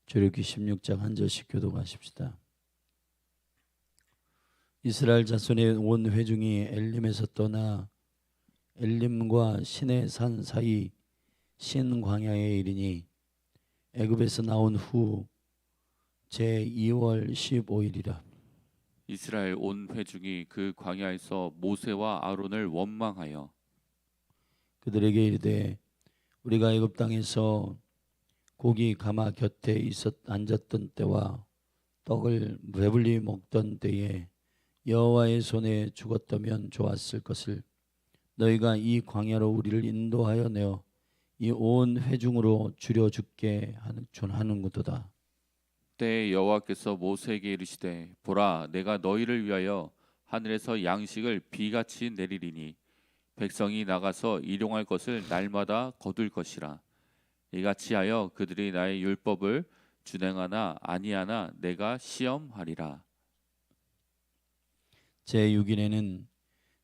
출애굽기 16장 한 절씩 교독하십시다. 이스라엘 자손의 온 회중이 엘림에서 떠나 엘림과 시내 산 사이 신 광야에 이르니 애굽에서 나온 후 제2월 15일이라. 이스라엘 온 회중이 그 광야에서 모세와 아론을 원망하여 그들에게 이르되 우리가 애굽 땅에서 고기 가마 곁에 앉았던 때와 떡을 배불리 먹던 때에 여호와의 손에 죽었다면 좋았을 것을 너희가 이 광야로 우리를 인도하여 내어 이 온 회중으로 줄여 죽게 하는구도다. 때에 여호와께서 모세에게 이르시되 보라 내가 너희를 위하여 하늘에서 양식을 비같이 내리리니 백성이 나가서 일용할 것을 날마다 거둘 것이라. 이같이 하여 그들이 나의 율법을 준행하나 아니하나 내가 시험하리라. 제6일에는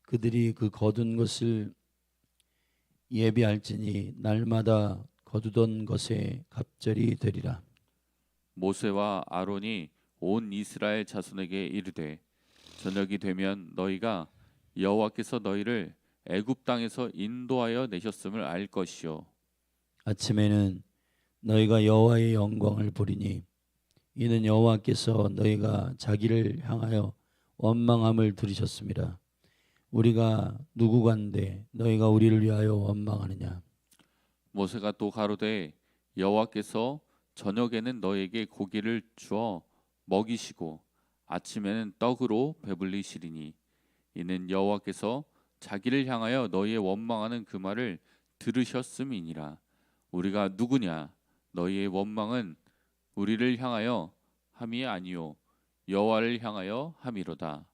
그들이 그 거둔 것을 예비할지니 날마다 거두던 것에 갑절이 되리라. 모세와 아론이 온 이스라엘 자손에게 이르되 저녁이 되면 너희가 여호와께서 너희를 애굽 땅에서 인도하여 내셨음을 알 것이요 아침에는 너희가 여호와의 영광을 보리니 이는 여호와께서 너희가 자기를 향하여 원망함을 들으셨습니다. 우리가 누구간데 너희가 우리를 위하여 원망하느냐. 모세가 또 가로되 여호와께서 저녁에는 너에게 고기를 주어 먹이시고 아침에는 떡으로 배불리시리니 이는 여호와께서 자기를 향하여 너희의 원망하는 그 말을 들으셨음이니라. 우리가 누구냐 너희의 원망은 우리를 향하여 함이 아니요 여호와를 향하여 함이로다.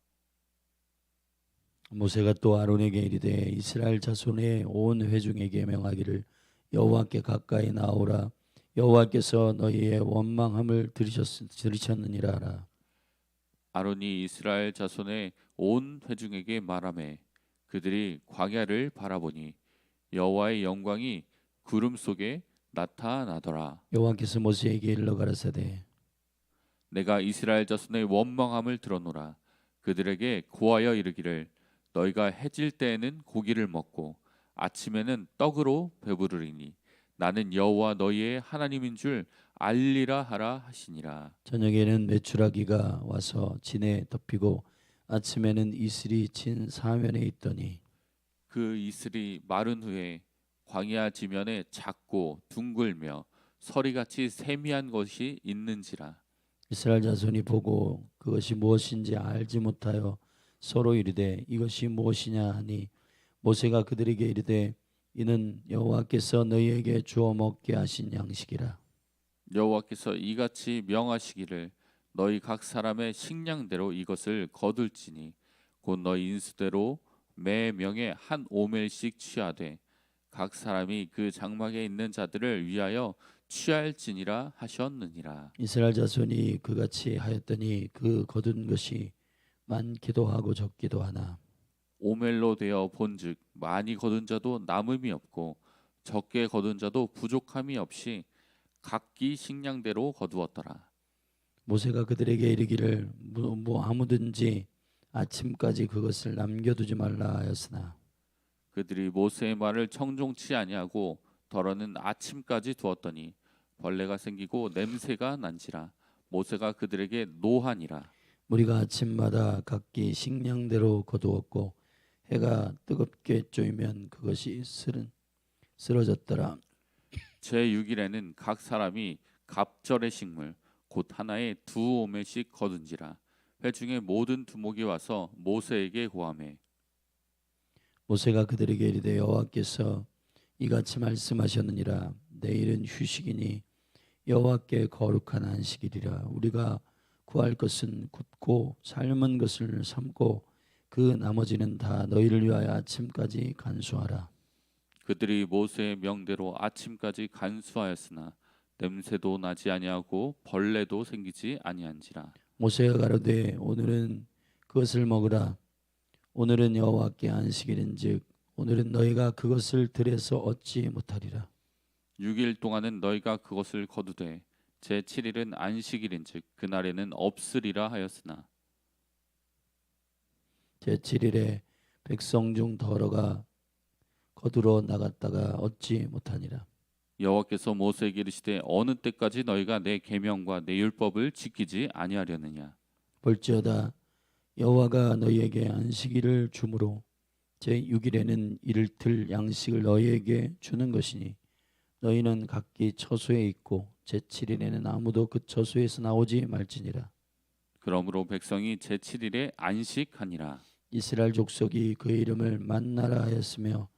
모세가 또 아론에게 이르되 이스라엘 자손의 온 회중에게 명하기를 여호와께 가까이 나오라. 여호와께서 너희의 원망함을 들으셨느니라 하라. 아론이 이스라엘 자손의 온 회중에게 말하매 그들이 광야를 바라보니 여호와의 영광이 구름 속에 나타나더라. 여호와께서 모세에게 일러 가라사대 내가 이스라엘 자손의 원망함을 들어노라. 그들에게 고하여 이르기를 너희가 해질 때에는 고기를 먹고 아침에는 떡으로 배부르리니 나는 여호와 너희의 하나님인 줄 알리라 하라 하시니라. 저녁에는 메추라기가 와서 진에 덮이고 아침에는 이슬이 진 사면에 있더니 그 이슬이 마른 후에 광야 지면에 작고 둥글며 서리같이 세미한 것이 있는지라. 이스라엘 자손이 보고 그것이 무엇인지 알지 못하여 서로 이르되 이것이 무엇이냐 하니 모세가 그들에게 이르되 이는 여호와께서 너희에게 주어 먹게 하신 양식이라. 여호와께서 이같이 명하시기를 너희 각 사람의 식량대로 이것을 거둘지니 곧 너희 인수대로 매 명에 한 오멜씩 취하되 각 사람이 그 장막에 있는 자들을 위하여 취할지니라 하셨느니라. 이스라엘 자손이 그같이 하였더니 그 거둔 것이 많기도 하고 적기도 하나 오멜로 되어 본즉 많이 거둔 자도 남음이 없고 적게 거둔 자도 부족함이 없이 각기 식량대로 거두었더라. 모세가 그들에게 이르기를 아무든지 아침까지 그것을 남겨두지 말라 하였으나 그들이 모세의 말을 청종치 아니하고 더러는 아침까지 두었더니 벌레가 생기고 냄새가 난지라. 모세가 그들에게 노하니라. 우리가 아침마다 각기 식량대로 거두었고 해가 뜨겁게 쬐면 그것이 쓰러졌더라. 제6일에는 각 사람이 갑절의 식물 곧 하나에 두 오멜씩 거둔지라. 회중의 모든 두목이 와서 모세에게 고하매 모세가 그들에게 이르되 여호와께서 이같이 말씀하셨느니라. 내일은 휴식이니 여호와께 거룩한 안식일이라. 우리가 구할 것은 굽고 삶은 것을 삶고 그 나머지는 다 너희를 위하여 아침까지 간수하라. 그들이 모세의 명대로 아침까지 간수하였으나 냄새도 나지 아니하고 벌레도 생기지 아니한지라. 모세가 가로되 오늘은 그것을 먹으라. 오늘은 여호와께 안식일인즉 오늘은 너희가 그것을 들에서 얻지 못하리라. 6일 동안은 너희가 그것을 거두되 제7일은 안식일인즉 그날에는 없으리라 하였으나 제7일에 백성 중 더러가 거두러 나갔다가 얻지 못하니라. 여호와께서 모세에게 이르시되 어느 때까지 너희가 내 계명과 내 율법을 지키지 아니하려느냐. 볼지어다 여호와가 너희에게 안식일을 주므로 제6일에는 이를 들 양식을 너희에게 주는 것이니 너희는 각기 처소에 있고 제7일에는 아무도 그 처소에서 나오지 말지니라. 그러므로 백성이 제7일에 안식하니라. 이스라엘 족속이 그의 이름을 만나라 하였으며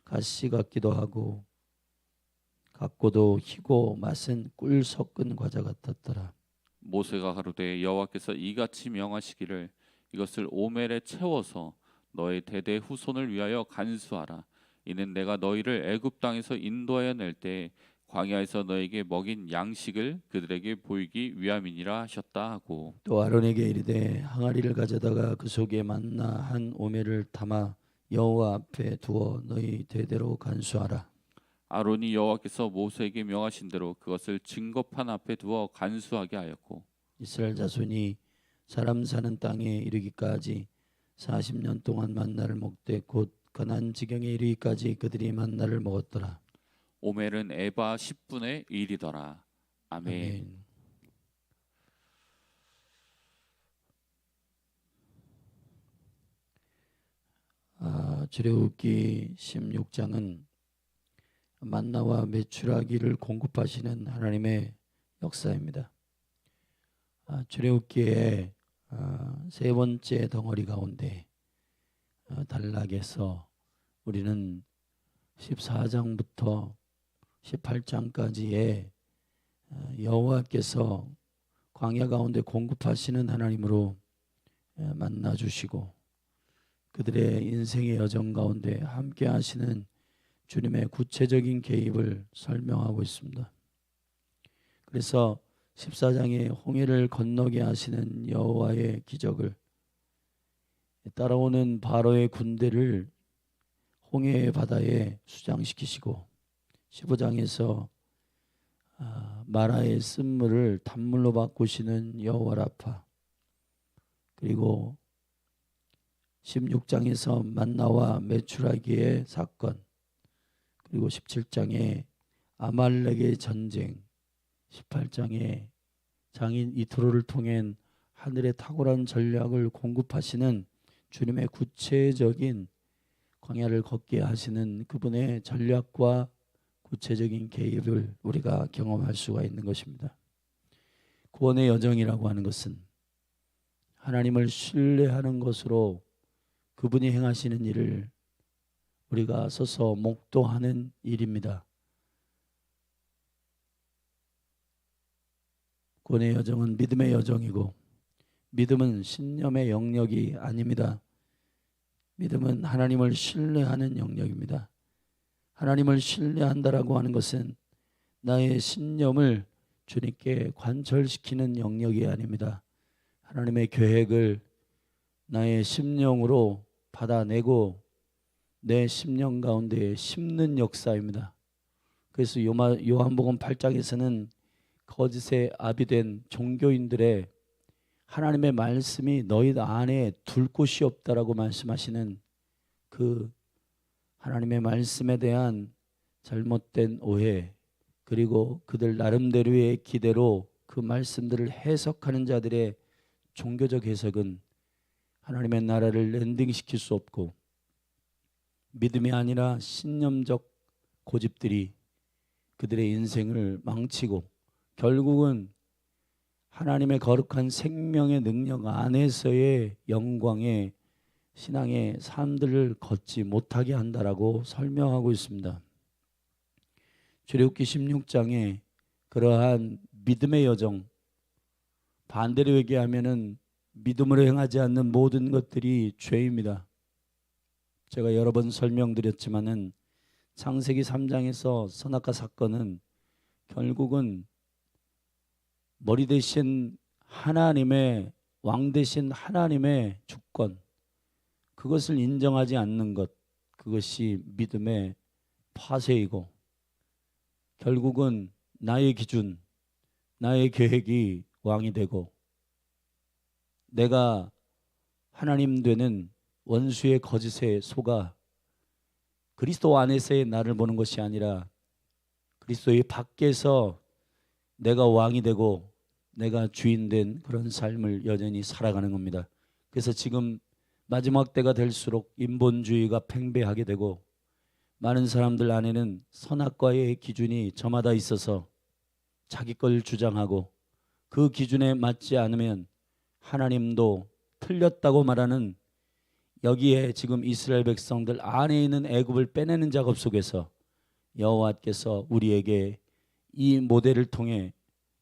가시 같기도 하고 같고도 희고 맛은 꿀 섞은 과자 같았더라. 모세가 가로되 여호와께서 이같이 명하시기를 이것을 오멜에 채워서 너의 대대 후손을 위하여 간수하라. 이는 내가 너희를 애굽 땅에서 인도하여 낼 때 광야에서 너에게 먹인 양식을 그들에게 보이기 위함이니라 하셨다 하고 또 아론에게 이르되 항아리를 가져다가 그 속에 만나 한 오멜을 담아 여호와 앞에 두어 너희 대대로 간수하라. 아론이 여호와께서 모세에게 명하신 대로 그것을 증거판 앞에 두어 간수하게 하였고 이스라엘 자손이 사람 사는 땅에 이르기까지 40년 동안 만나를 먹되 곧 가나안 지경에 이르기까지 그들이 만나를 먹었더라. 오멜은 에바 10분의 1이더라. 아멘. 아멘. 출애굽기 16장은 만나와 메추라기를 공급하시는 하나님의 역사입니다. 출애굽기의 세 번째 덩어리 가운데 단락에서 우리는 14장부터 18장까지의 여호와께서 광야 가운데 공급하시는 하나님으로 만나 주시고 그들의 인생의 여정 가운데 함께 하시는 주님의 구체적인 개입을 설명하고 있습니다. 그래서 14장에 홍해를 건너게 하시는 여호와의 기적을 따라오는 바로의 군대를 홍해 바다에 수장시키시고 15장에서 마라의 쓴물을 단물로 바꾸시는 여호와 라파, 그리고 16장에서 만나와 메추라기의 사건, 그리고 17장에 아말렉의 전쟁, 18장에 장인 이트로를 통한 하늘의 탁월한 전략을 공급하시는 주님의 구체적인 광야를 걷게 하시는 그분의 전략과 구체적인 개입을 우리가 경험할 수가 있는 것입니다. 구원의 여정이라고 하는 것은 하나님을 신뢰하는 것으로 그분이 행하시는 일을 우리가 서서 목도하는 일입니다. 구원의 여정은 믿음의 여정이고 믿음은 신념의 영역이 아닙니다. 믿음은 하나님을 신뢰하는 영역입니다. 하나님을 신뢰한다라고 하는 것은 나의 신념을 주님께 관철시키는 영역이 아닙니다. 하나님의 계획을 나의 심령으로 받아내고 내 심령 가운데 심는 역사입니다. 그래서 요한복음 8장에서는 거짓의 아비 된 종교인들의 하나님의 말씀이 너희 안에 둘 곳이 없다라고 말씀하시는 그 하나님의 말씀에 대한 잘못된 오해, 그리고 그들 나름대로의 기대로 그 말씀들을 해석하는 자들의 종교적 해석은 하나님의 나라를 랜딩시킬 수 없고 믿음이 아니라 신념적 고집들이 그들의 인생을 망치고 결국은 하나님의 거룩한 생명의 능력 안에서의 영광의 신앙의 삶들을 걷지 못하게 한다라고 설명하고 있습니다. 출애굽기 16장에 그러한 믿음의 여정, 반대로 얘기하면은 믿음으로 행하지 않는 모든 것들이 죄입니다. 제가 여러 번 설명드렸지만은 창세기 3장에서 선악과 사건은 결국은 머리 대신 하나님의 왕 대신 하나님의 주권, 그것을 인정하지 않는 것, 그것이 믿음의 파쇄이고 결국은 나의 기준, 나의 계획이 왕이 되고 내가 하나님 되는 원수의 거짓에 속아 그리스도 안에서의 나를 보는 것이 아니라 그리스도의 밖에서 내가 왕이 되고 내가 주인 된 그런 삶을 여전히 살아가는 겁니다. 그래서 지금 마지막 때가 될수록 인본주의가 팽배하게 되고 많은 사람들 안에는 선악과의 기준이 저마다 있어서 자기 걸 주장하고 그 기준에 맞지 않으면 하나님도 틀렸다고 말하는, 여기에 지금 이스라엘 백성들 안에 있는 애굽을 빼내는 작업 속에서 여호와께서 우리에게 이 모델을 통해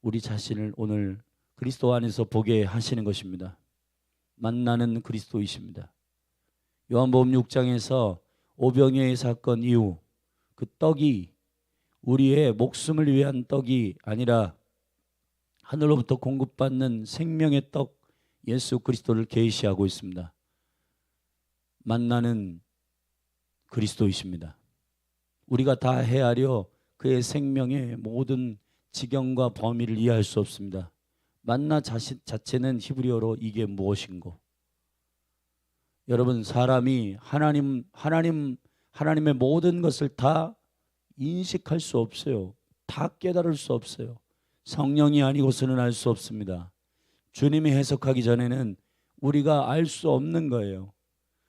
우리 자신을 오늘 그리스도 안에서 보게 하시는 것입니다. 만나는 그리스도이십니다. 요한복음 6장에서 오병이어의 사건 이후 그 떡이 우리의 목숨을 위한 떡이 아니라 하늘로부터 공급받는 생명의 떡 예수 그리스도를 계시하고 있습니다. 만나는 그리스도이십니다. 우리가 다 헤아려 그의 생명의 모든 지경과 범위를 이해할 수 없습니다. 만나 자체는 히브리어로 이게 무엇인고? 여러분, 사람이 하나님의 모든 것을 다 인식할 수 없어요. 다 깨달을 수 없어요. 성령이 아니고서는 알 수 없습니다. 주님이 해석하기 전에는 우리가 알 수 없는 거예요.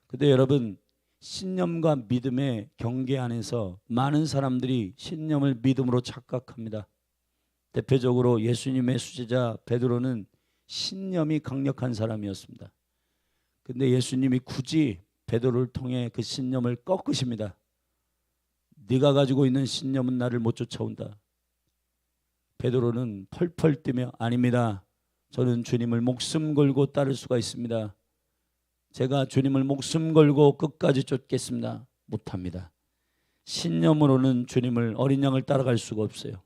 근데 여러분, 신념과 믿음의 경계 안에서 많은 사람들이 신념을 믿음으로 착각합니다. 대표적으로 예수님의 수제자 베드로는 신념이 강력한 사람이었습니다. 근데 예수님이 굳이 베드로를 통해 그 신념을 꺾으십니다. 네가 가지고 있는 신념은 나를 못 쫓아온다. 베드로는 펄펄 뛰며 아닙니다. 저는 주님을 목숨 걸고 따를 수가 있습니다. 제가 주님을 목숨 걸고 끝까지 쫓겠습니다. 못합니다. 신념으로는 주님을, 어린 양을 따라갈 수가 없어요.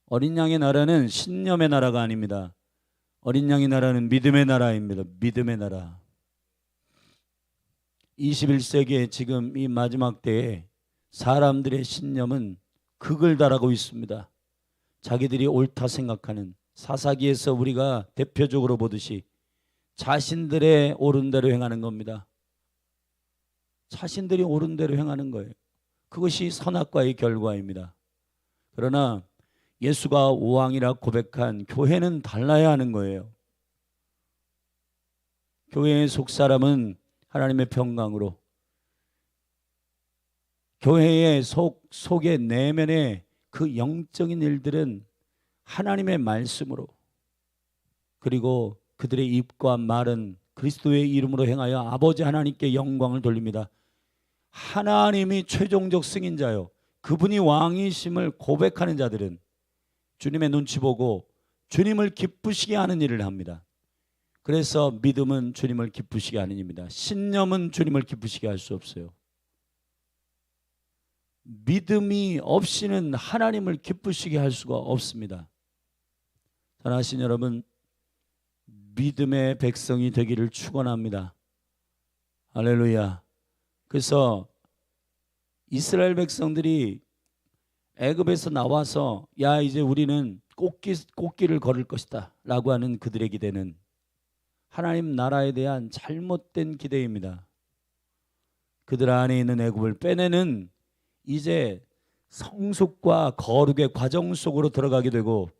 어린 양의 나라는 신념의 나라가 아닙니다. 어린 양의 나라는 믿음의 나라입니다. 믿음의 나라. 21세기에 지금 이 마지막 때에 사람들의 신념은 극을 달하고 있습니다. 자기들이 옳다 생각하는, 사사기에서 우리가 대표적으로 보듯이 자신들의 옳은 대로 행하는 겁니다. 자신들이 옳은 대로 행하는 거예요. 그것이 선악과의 결과입니다. 그러나 예수가 왕이라 고백한 교회는 달라야 하는 거예요. 교회의 속사람은 하나님의 평강으로, 교회의 속의 내면의 그 영적인 일들은 하나님의 말씀으로, 그리고 그들의 입과 말은 그리스도의 이름으로 행하여 아버지 하나님께 영광을 돌립니다. 하나님이 최종적 승인자요, 그분이 왕이심을 고백하는 자들은 주님의 눈치 보고 주님을 기쁘시게 하는 일을 합니다. 그래서 믿음은 주님을 기쁘시게 하는 일입니다. 신념은 주님을 기쁘시게 할 수 없어요. 믿음이 없이는 하나님을 기쁘시게 할 수가 없습니다. 사랑하신 여러분, 믿음의 백성이 되기를 축원합니다. 할렐루야. 그래서 이스라엘 백성들이 애굽에서 나와서 야 이제 우리는 꽃길을 걸을 것이다 라고 하는 그들의 기대는 하나님 나라에 대한 잘못된 기대입니다. 그들 안에 있는 애굽을 빼내는 이제 성숙과 거룩의 과정 속으로 들어가게 되고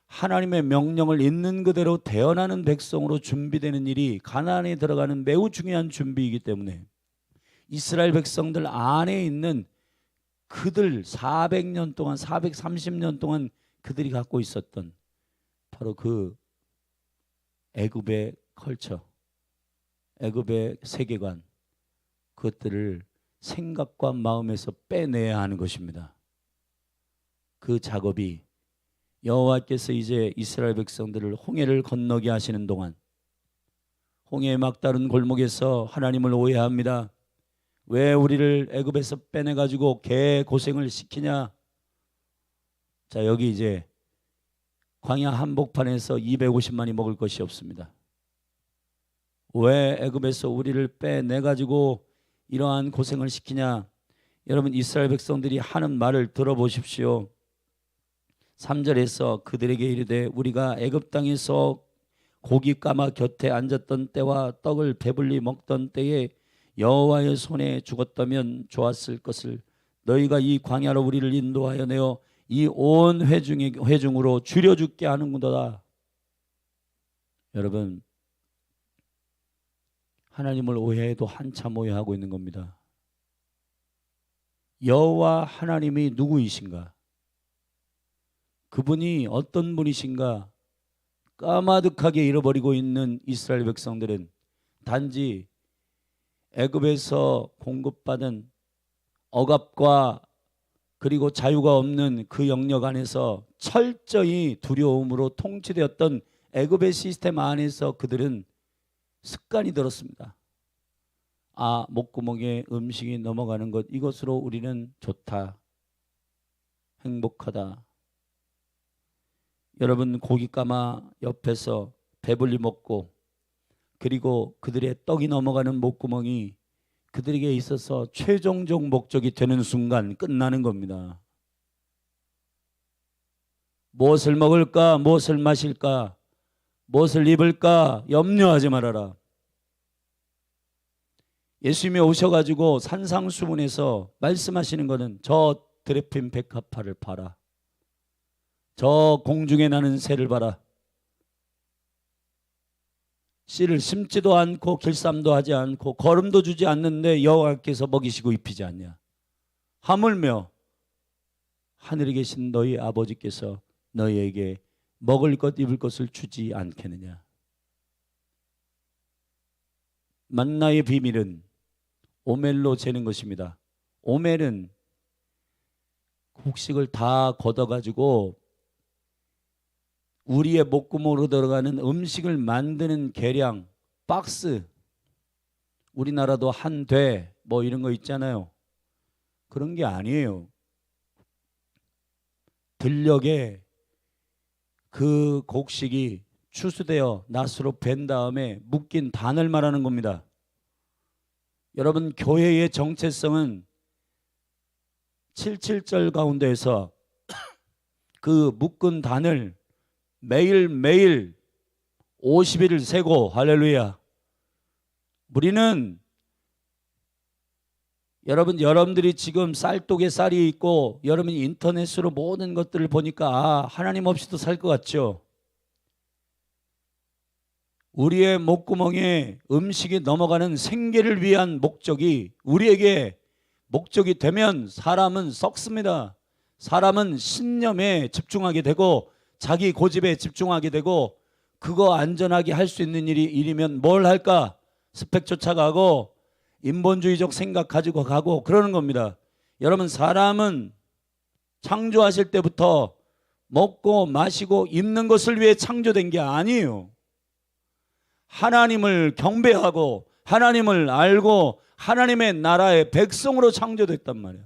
하나님의 명령을 있는 그대로 대언하는 백성으로 준비되는 일이 가나안에 들어가는 매우 중요한 준비이기 때문에 이스라엘 백성들 안에 있는 그들 400년 동안 430년 동안 그들이 갖고 있었던 바로 그 애굽의 컬처, 애굽의 세계관, 그것들을 생각과 마음에서 빼내야 하는 것입니다. 그 작업이 여호와께서 이제 이스라엘 백성들을 홍해를 건너게 하시는 동안 홍해의 막다른 골목에서 하나님을 오해합니다. 왜 우리를 애굽에서 빼내가지고 개 고생을 시키냐. 자, 여기 이제 광야 한복판에서 250만이 먹을 것이 없습니다. 왜 애굽에서 우리를 빼내가지고 이러한 고생을 시키냐. 여러분, 이스라엘 백성들이 하는 말을 들어보십시오. 3절에서 그들에게 이르되 우리가 애굽 땅에서 고기 까마 곁에 앉았던 때와 떡을 배불리 먹던 때에 여호와의 손에 죽었다면 좋았을 것을 너희가 이 광야로 우리를 인도하여 내어 이 온 회중으로 줄여 죽게 하는구나. 여러분, 하나님을 오해해도 한참 오해하고 있는 겁니다. 여호와 하나님이 누구이신가? 그분이 어떤 분이신가? 까마득하게 잃어버리고 있는 이스라엘 백성들은 단지 애굽에서 공급받은 억압과 그리고 자유가 없는 그 영역 안에서 철저히 두려움으로 통치되었던 애굽의 시스템 안에서 그들은 습관이 들었습니다. 아, 목구멍에 음식이 넘어가는 것, 이것으로 우리는 좋다, 행복하다. 여러분, 고깃가마 옆에서 배불리 먹고 그리고 그들의 떡이 넘어가는 목구멍이 그들에게 있어서 최종적 목적이 되는 순간 끝나는 겁니다. 무엇을 먹을까, 무엇을 마실까, 무엇을 입을까 염려하지 말아라. 예수님이 오셔가지고 산상수훈에서 말씀하시는 것은 저 드레핀 백합화를 봐라, 저 공중에 나는 새를 봐라. 씨를 심지도 않고 길쌈도 하지 않고 거름도 주지 않는데 여호와께서 먹이시고 입히지 않냐? 하물며 하늘에 계신 너희 아버지께서 너희에게 먹을 것 입을 것을 주지 않겠느냐? 만나의 비밀은 오멜로 재는 것입니다. 오멜은 곡식을 다 걷어가지고 우리의 목구멍으로 들어가는 음식을 만드는 계량, 박스, 우리나라도 한 돼 뭐 이런 거 있잖아요. 그런 게 아니에요. 들녘에 그 곡식이 추수되어 낫으로 벤 다음에 묶인 단을 말하는 겁니다. 여러분, 교회의 정체성은 77절 가운데에서 그 묶은 단을 매일매일 50일을 세고, 할렐루야, 우리는 여러분들이 지금 쌀독에 쌀이 있고 여러분이 인터넷으로 모든 것들을 보니까 아, 하나님 없이도 살 것 같죠? 우리의 목구멍에 음식이 넘어가는 생계를 위한 목적이 우리에게 목적이 되면 사람은 썩습니다. 사람은 신념에 집중하게 되고 자기 고집에 집중하게 되고 그거 안전하게 할 수 있는 일이면 뭘 할까? 스펙 쫓아가고 인본주의적 생각 가지고 가고 그러는 겁니다. 여러분, 사람은 창조하실 때부터 먹고 마시고 입는 것을 위해 창조된 게 아니에요. 하나님을 경배하고 하나님을 알고 하나님의 나라의 백성으로 창조됐단 말이에요.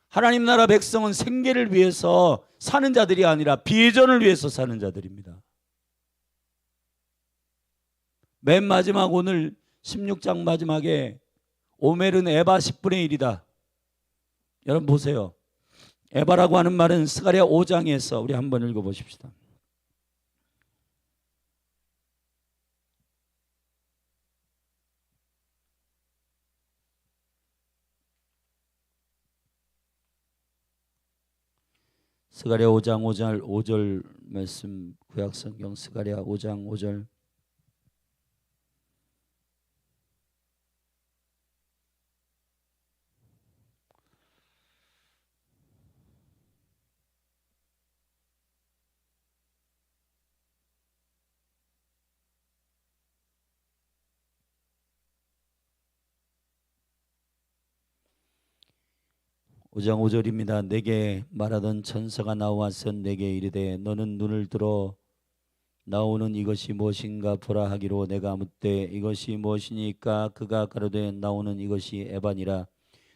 하나님 나라 백성은 생계를 위해서 사는 자들이 아니라 비전을 위해서 사는 자들입니다. 맨 마지막 오늘 16장 마지막에 오멜은 에바 10분의 1이다. 여러분 보세요. 에바라고 하는 말은 스가랴 5장에서 우리 한번 읽어보십시다. 스가랴 5장 5절 말씀, 구약성경 스가랴 5장 5절. 오장 5절입니다. 내게 말하던 천사가 나와서 내게 이르되 너는 눈을 들어 나오는 이것이 무엇인가 보라 하기로 내가 묻되 이것이 무엇이니까 그가 가로되 나오는 이것이 에바니라.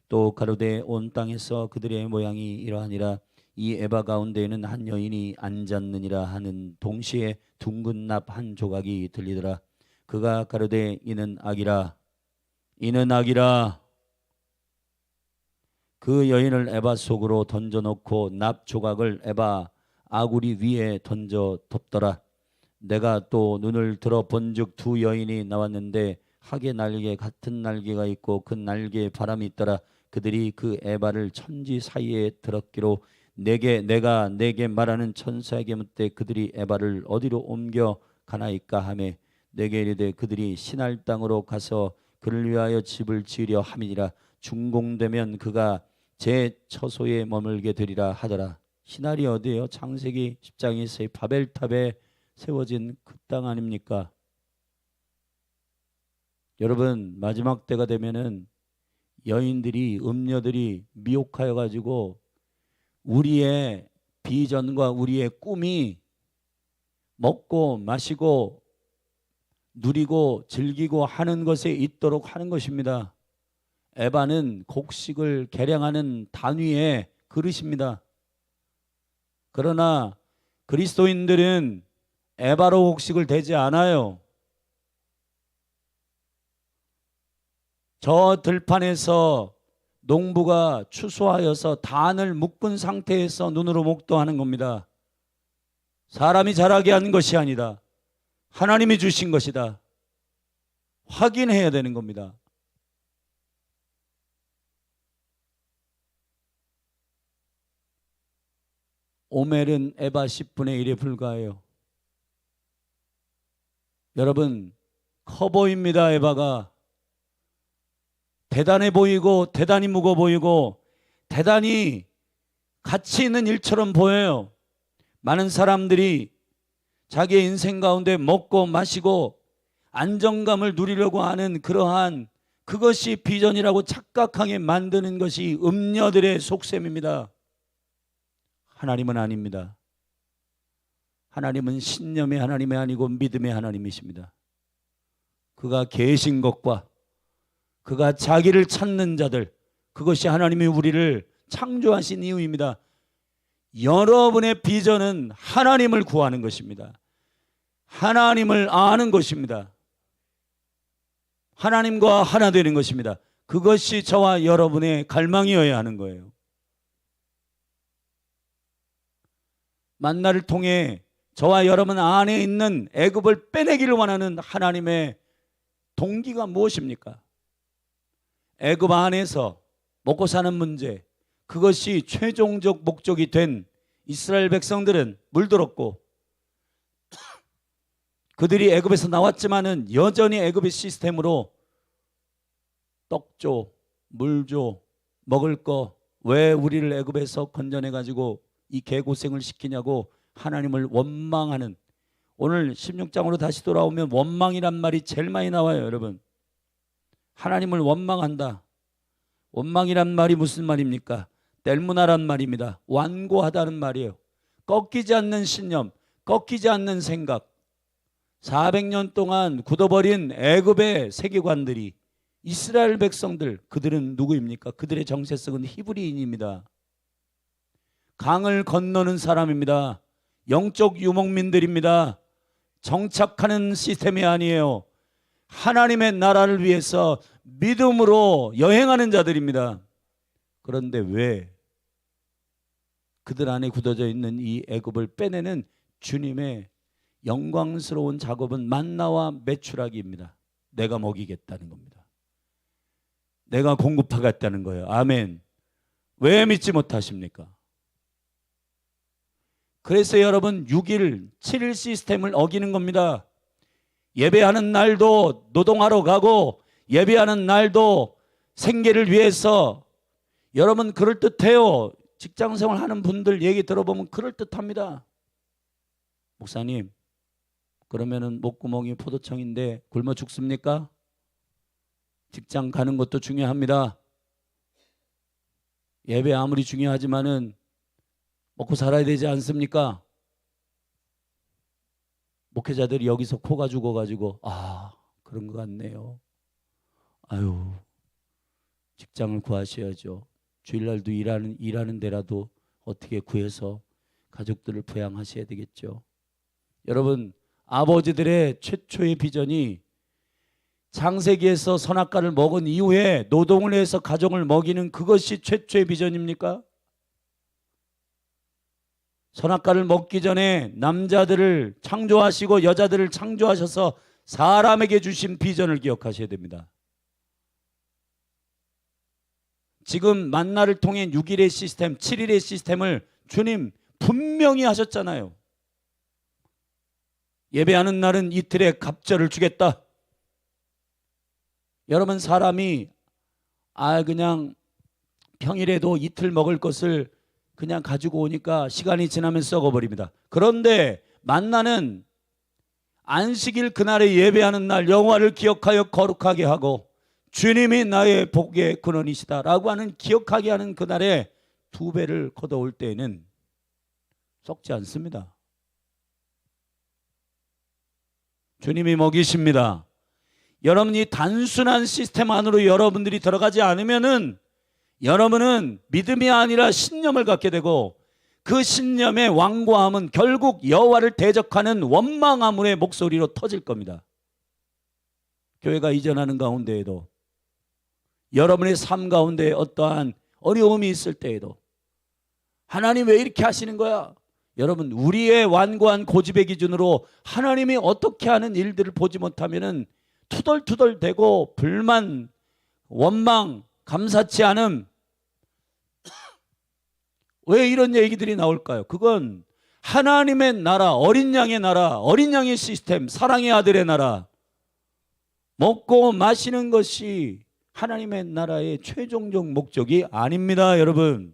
또 가로되 온 땅에서 그들의 모양이 이러하니라. 이 에바 가운데에는 한 여인이 앉았느니라 하는 동시에 둥근 납 한 조각이 들리더라. 그가 가로되 이는 악이라, 이는 악이라. 그 여인을 에바 속으로 던져놓고 납 조각을 에바 아구리 위에 던져 덮더라. 내가 또 눈을 들어 본즉 두 여인이 나왔는데 학의 날개 같은 날개가 있고 그 날개에 바람이 있더라. 그들이 그 에바를 천지 사이에 들었기로 내가 내게 말하는 천사에게 묻되 그들이 에바를 어디로 옮겨 가나이까 하매 내게 이르되 그들이 신할 땅으로 가서 그를 위하여 집을 지으려 함이니라. 준공되면 그가 제 처소에 머물게 되리라 하더라. 신할이 어디예요? 창세기 10장에서의 바벨탑에 세워진 그 땅 아닙니까? 여러분, 마지막 때가 되면은 여인들이, 음녀들이 미혹하여 가지고 우리의 비전과 우리의 꿈이 먹고 마시고 누리고 즐기고 하는 것에 있도록 하는 것입니다. 에바는 곡식을 계량하는 단위의 그릇입니다. 그러나 그리스도인들은 에바로 곡식을 대지 않아요. 저 들판에서 농부가 추수하여서 단을 묶은 상태에서 눈으로 목도하는 겁니다. 사람이 자라게 한 것이 아니다. 하나님이 주신 것이다. 확인해야 되는 겁니다. 오멜은 에바 10분의 1에 불과해요. 여러분, 커 보입니다. 에바가 대단해 보이고 대단히 무거워 보이고 대단히 가치 있는 일처럼 보여요. 많은 사람들이 자기의 인생 가운데 먹고 마시고 안정감을 누리려고 하는 그러한 그것이 비전이라고 착각하게 만드는 것이 음녀들의 속셈입니다. 하나님은 아닙니다. 하나님은 신념의 하나님이 아니고 믿음의 하나님이십니다. 그가 계신 것과 그가 자기를 찾는 자들, 그것이 하나님이 우리를 창조하신 이유입니다. 여러분의 비전은 하나님을 구하는 것입니다. 하나님을 아는 것입니다. 하나님과 하나 되는 것입니다. 그것이 저와 여러분의 갈망이어야 하는 거예요. 만나를 통해 저와 여러분 안에 있는 애굽을 빼내기를 원하는 하나님의 동기가 무엇입니까? 애굽 안에서 먹고 사는 문제, 그것이 최종적 목적이 된 이스라엘 백성들은 물들었고 그들이 애굽에서 나왔지만은 여전히 애굽의 시스템으로 떡 줘, 물 줘, 먹을 거 왜 우리를 애굽에서 건져내 가지고 이 개고생을 시키냐고 하나님을 원망하는, 오늘 16장으로 다시 돌아오면 원망이란 말이 제일 많이 나와요. 여러분, 하나님을 원망한다. 원망이란 말이 무슨 말입니까? 델무나란 말입니다. 완고하다는 말이에요. 꺾이지 않는 신념, 꺾이지 않는 생각. 400년 동안 굳어버린 애굽의 세계관들이 이스라엘 백성들, 그들은 누구입니까? 그들의 정체성은 히브리인입니다. 강을 건너는 사람입니다. 영적 유목민들입니다. 정착하는 시스템이 아니에요. 하나님의 나라를 위해서 믿음으로 여행하는 자들입니다. 그런데 왜 그들 안에 굳어져 있는 이 애굽을 빼내는 주님의 영광스러운 작업은 만나와 메추라기입니다. 내가 먹이겠다는 겁니다. 내가 공급하겠다는 거예요. 아멘. 왜 믿지 못하십니까? 그래서 여러분 6일, 7일 시스템을 어기는 겁니다. 예배하는 날도 노동하러 가고 예배하는 날도 생계를 위해서, 여러분 그럴듯해요. 직장생활 하는 분들 얘기 들어보면 그럴듯합니다. 목사님, 그러면은 목구멍이 포도청인데 굶어 죽습니까? 직장 가는 것도 중요합니다. 예배 아무리 중요하지만은 먹고 살아야 되지 않습니까? 목회자들이 여기서 코가 죽어가지고 그런 것 같네요. 아유, 직장을 구하셔야죠. 주일날도 일하는 데라도 어떻게 구해서 가족들을 부양하셔야 되겠죠. 여러분, 아버지들의 최초의 비전이 창세기에서 선악과를 먹은 이후에 노동을 해서 가정을 먹이는 그것이 최초의 비전입니까? 선악과를 먹기 전에 남자들을 창조하시고 여자들을 창조하셔서 사람에게 주신 비전을 기억하셔야 됩니다. 지금 만나를 통해 6일의 시스템, 7일의 시스템을 주님 분명히 하셨잖아요. 예배하는 날은 이틀의 갑절을 주겠다. 여러분, 사람이 그냥 평일에도 이틀 먹을 것을 그냥 가지고 오니까 시간이 지나면 썩어버립니다. 그런데 만나는 안식일 그날에 예배하는 날 여호와를 기억하여 거룩하게 하고 주님이 나의 복의 근원이시다라고 하는 기억하게 하는 그날에 2배를 걷어올 때에는 썩지 않습니다. 주님이 먹이십니다. 여러분이 단순한 시스템 안으로 여러분들이 들어가지 않으면은 여러분은 믿음이 아니라 신념을 갖게 되고 그 신념의 완고함은 결국 여호와를 대적하는 원망함의 목소리로 터질 겁니다. 교회가 이전하는 가운데에도 여러분의 삶 가운데 어떠한 어려움이 있을 때에도 하나님 왜 이렇게 하시는 거야? 여러분, 우리의 완고한 고집의 기준으로 하나님이 어떻게 하는 일들을 보지 못하면은 투덜투덜대고 불만, 원망, 감사치 않음. 왜 이런 얘기들이 나올까요? 그건 하나님의 나라, 어린 양의 나라, 어린 양의 시스템, 사랑의 아들의 나라, 먹고 마시는 것이 하나님의 나라의 최종적 목적이 아닙니다, 여러분.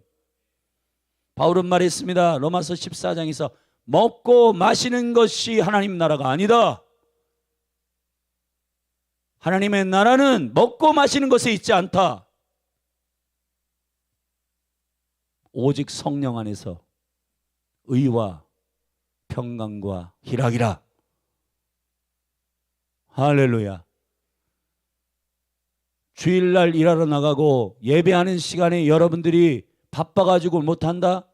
바울은 말했습니다. 로마서 14장에서 먹고 마시는 것이 하나님 나라가 아니다. 하나님의 나라는 먹고 마시는 것에 있지 않다. 오직 성령 안에서 의와 평강과 희락이라. 할렐루야. 주일날 일하러 나가고 예배하는 시간에 여러분들이 바빠가지고 못한다?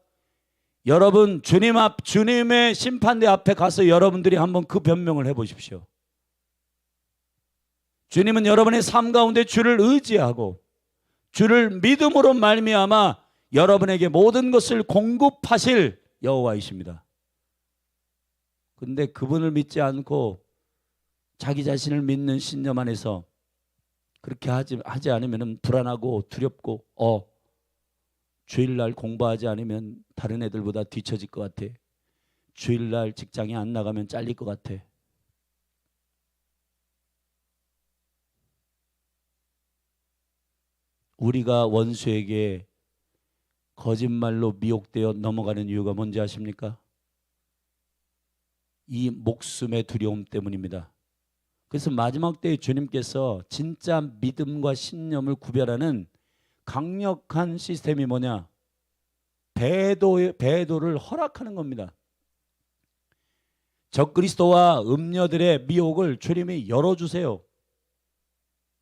여러분, 주님의 심판대 앞에 가서 여러분들이 한번 그 변명을 해보십시오. 주님은 여러분의 삶 가운데 주를 의지하고 주를 믿음으로 말미암아 여러분에게 모든 것을 공급하실 여호와이십니다. 그런데 그분을 믿지 않고 자기 자신을 믿는 신념 안에서 그렇게 하지 않으면 불안하고 두렵고 주일날 공부하지 않으면 다른 애들보다 뒤처질 것 같아. 주일날 직장에 안 나가면 잘릴 것 같아. 우리가 원수에게 거짓말로 미혹되어 넘어가는 이유가 뭔지 아십니까? 이 목숨의 두려움 때문입니다. 그래서 마지막 때에 주님께서 진짜 믿음과 신념을 구별하는 강력한 시스템이 뭐냐? 배도를 허락하는 겁니다. 적그리스도와 음녀들의 미혹을 주님이 열어주세요.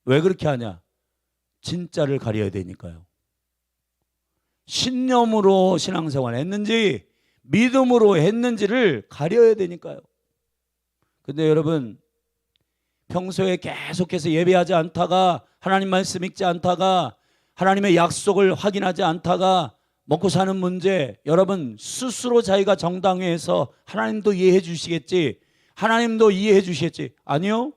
왜 그렇게 하냐? 진짜를 가려야 되니까요. 신념으로 신앙생활 했는지 믿음으로 했는지를 가려야 되니까요. 근데 여러분, 평소에 계속해서 예배하지 않다가 하나님 말씀 읽지 않다가 하나님의 약속을 확인하지 않다가 먹고 사는 문제, 여러분 스스로 자기가 정당해서 하나님도 이해해 주시겠지, 하나님도 이해해 주시겠지. 아니요,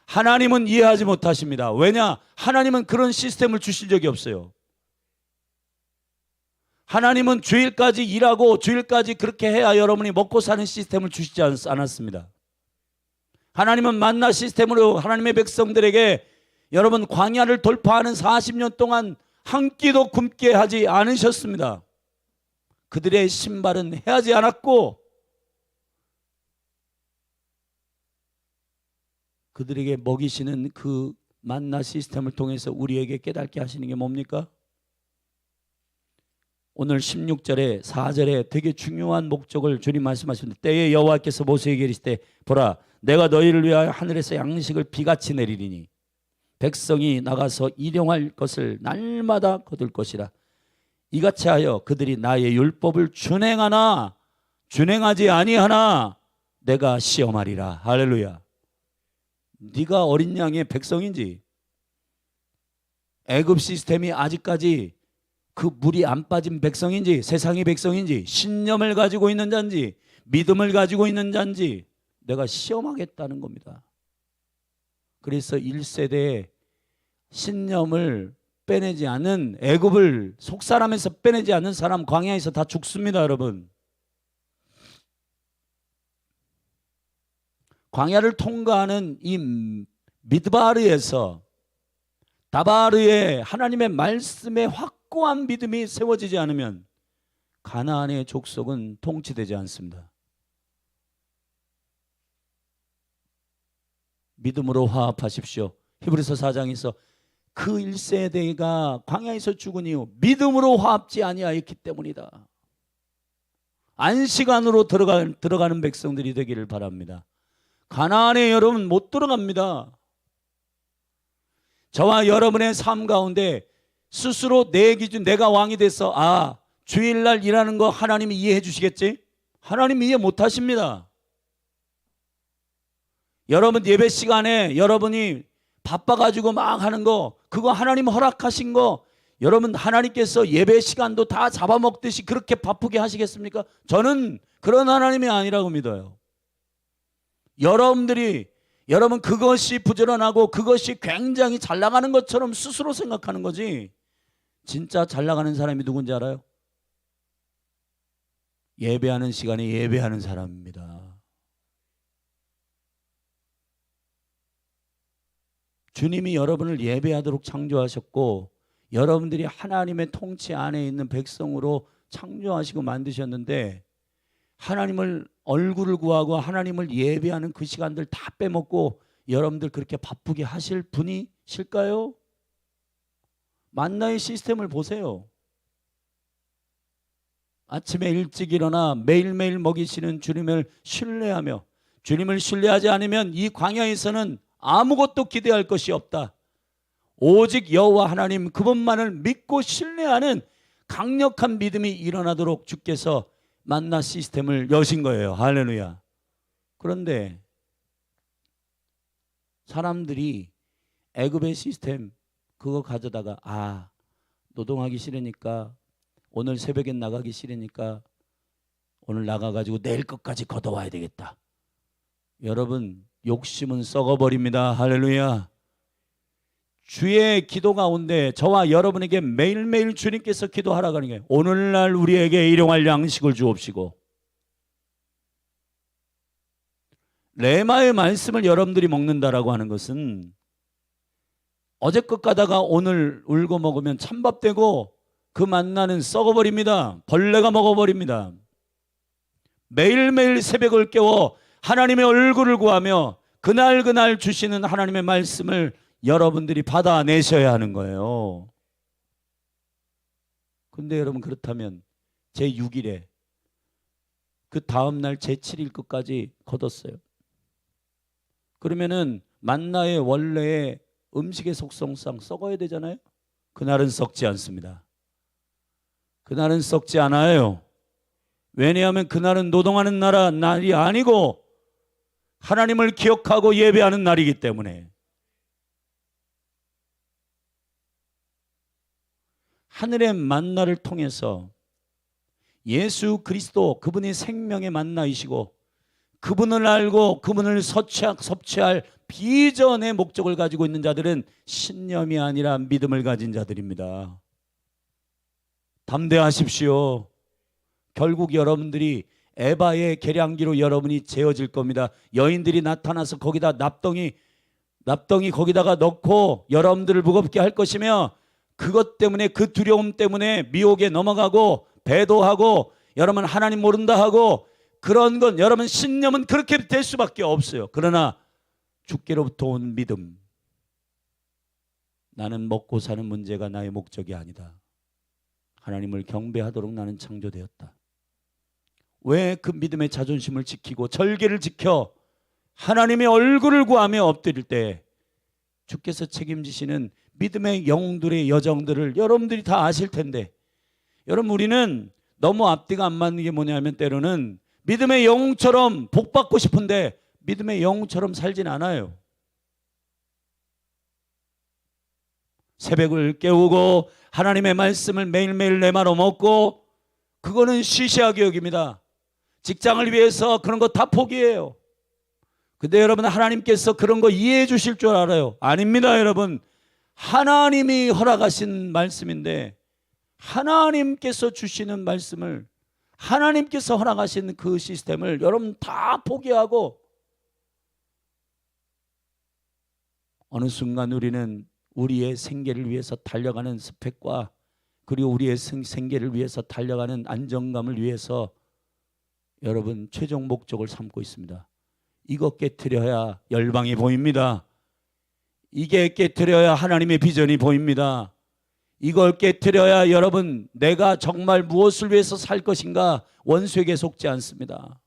하나님은 이해하지 못하십니다. 왜냐? 하나님은 그런 시스템을 주실 적이 없어요. 하나님은 주일까지 일하고 주일까지 그렇게 해야 여러분이 먹고 사는 시스템을 주시지 않았습니다. 하나님은 만나 시스템으로 하나님의 백성들에게 여러분 광야를 돌파하는 40년 동안 한 끼도 굶게 하지 않으셨습니다. 그들의 신발은 헤하지 않았고 그들에게 먹이시는 그 만나 시스템을 통해서 우리에게 깨닫게 하시는 게 뭡니까? 오늘 16절에 4절에 되게 중요한 목적을 주님 말씀하셨는데, 때에 여호와께서 모세에게 이르시되 보라, 내가 너희를 위하여 하늘에서 양식을 비같이 내리리니 백성이 나가서 일용할 것을 날마다 거둘 것이라. 이같이 하여 그들이 나의 율법을 준행하나 준행하지 아니하나 내가 시험하리라. 할렐루야. 네가 어린 양의 백성인지 애굽 시스템이 아직까지 그 물이 안 빠진 백성인지 세상의 백성인지 신념을 가지고 있는 자인지 믿음을 가지고 있는 자인지 내가 시험하겠다는 겁니다. 그래서 1세대에 신념을 빼내지 않은, 애굽을 속사람에서 빼내지 않는 사람 광야에서 다 죽습니다. 여러분, 광야를 통과하는 이 미드바르에서 다바르에 하나님의 말씀에 확고한 믿음이 세워지지 않으면 가나안의 족속은 통치되지 않습니다. 믿음으로 화합하십시오. 히브리서 4장에서 그 1세대가 광야에서 죽은 이유 믿음으로 화합지 아니하였기 때문이다. 안식안으로 들어가는 백성들이 되기를 바랍니다. 가나안에 여러분 못 들어갑니다. 저와 여러분의 삶 가운데 스스로 내 기준, 내가 왕이 돼서 주일날 일하는 거 하나님이 이해해 주시겠지? 하나님 이해 못 하십니다. 여러분 예배 시간에 여러분이 바빠가지고 막 하는 거, 그거 하나님 허락하신 거, 여러분 하나님께서 예배 시간도 다 잡아먹듯이 그렇게 바쁘게 하시겠습니까? 저는 그런 하나님이 아니라고 믿어요. 여러분 그것이 부지런하고 그것이 굉장히 잘 나가는 것처럼 스스로 생각하는 거지, 진짜 잘 나가는 사람이 누군지 알아요? 예배하는 시간에 예배하는 사람입니다. 주님이 여러분을 예배하도록 창조하셨고 여러분들이 하나님의 통치 안에 있는 백성으로 창조하시고 만드셨는데, 하나님을 얼굴을 구하고 하나님을 예배하는 그 시간들 다 빼먹고 여러분들 그렇게 바쁘게 하실 분이실까요? 만나의 시스템을 보세요. 아침에 일찍 일어나 매일매일 먹이시는 주님을 신뢰하며, 주님을 신뢰하지 않으면 이 광야에서는 아무것도 기대할 것이 없다. 오직 여호와 하나님 그분만을 믿고 신뢰하는 강력한 믿음이 일어나도록 주께서 만나 시스템을 여신 거예요. 할렐루야. 그런데 사람들이 애굽의 시스템 그거 가져다가 노동하기 싫으니까, 오늘 새벽엔 나가기 싫으니까 오늘 나가가지고 내일 것까지 걷어와야 되겠다. 여러분 욕심은 썩어버립니다. 할렐루야. 주의 기도 가운데 저와 여러분에게 매일매일 주님께서 기도하라고 하는 게, 오늘날 우리에게 일용할 양식을 주옵시고, 레마의 말씀을 여러분들이 먹는다라고 하는 것은 어제 것 가다가 오늘 울고 먹으면 찬밥 되고 그 만나는 썩어버립니다. 벌레가 먹어버립니다. 매일매일 새벽을 깨워 하나님의 얼굴을 구하며 그날 주시는 하나님의 말씀을 여러분들이 받아내셔야 하는 거예요. 근데 여러분 그렇다면 제6일에 그 다음날 제7일 것까지 걷었어요. 그러면은 만나의 원래의 음식의 속성상 썩어야 되잖아요. 그날은 썩지 않습니다. 그날은 썩지 않아요. 왜냐하면 그날은 노동하는 날이 아니고 하나님을 기억하고 예배하는 날이기 때문에. 하늘의 만나를 통해서 예수 그리스도 그분이 생명의 만나이시고 그분을 알고 그분을 섭취할 비전의 목적을 가지고 있는 자들은 신념이 아니라 믿음을 가진 자들입니다. 담대하십시오. 결국 여러분들이 에바의 계량기로 여러분이 재어질 겁니다. 여인들이 나타나서 거기다 납덩이 거기다가 넣고 여러분들을 무겁게 할 것이며, 그것 때문에, 그 두려움 때문에 미혹에 넘어가고 배도하고 여러분 하나님 모른다 하고, 그런 건 여러분 신념은 그렇게 될 수밖에 없어요. 그러나 주께로부터 온 믿음, 나는 먹고 사는 문제가 나의 목적이 아니다. 하나님을 경배하도록 나는 창조되었다. 왜 그 믿음의 자존심을 지키고 절개를 지켜 하나님의 얼굴을 구하며 엎드릴 때 주께서 책임지시는 믿음의 영웅들의 여정들을 여러분들이 다 아실 텐데, 여러분 우리는 너무 앞뒤가 안 맞는 게 뭐냐면, 때로는 믿음의 영웅처럼 복받고 싶은데 믿음의 영웅처럼 살진 않아요. 새벽을 깨우고 하나님의 말씀을 매일매일 내 말로 먹고, 그거는 시시하게 여깁니다. 직장을 위해서 그런 거 다 포기해요. 근데 여러분, 하나님께서 그런 거 이해해 주실 줄 알아요? 아닙니다. 여러분, 하나님이 허락하신 말씀인데, 하나님께서 주시는 말씀을, 하나님께서 허락하신 그 시스템을 여러분 다 포기하고 어느 순간 우리는 우리의 생계를 위해서 달려가는 스펙과, 그리고 우리의 생계를 위해서 달려가는 안정감을 위해서 여러분 최종 목적을 삼고 있습니다. 이거 깨트려야 열방이 보입니다. 이게 깨트려야 하나님의 비전이 보입니다. 이걸 깨트려야 여러분 내가 정말 무엇을 위해서 살 것인가 원수에게 속지 않습니다.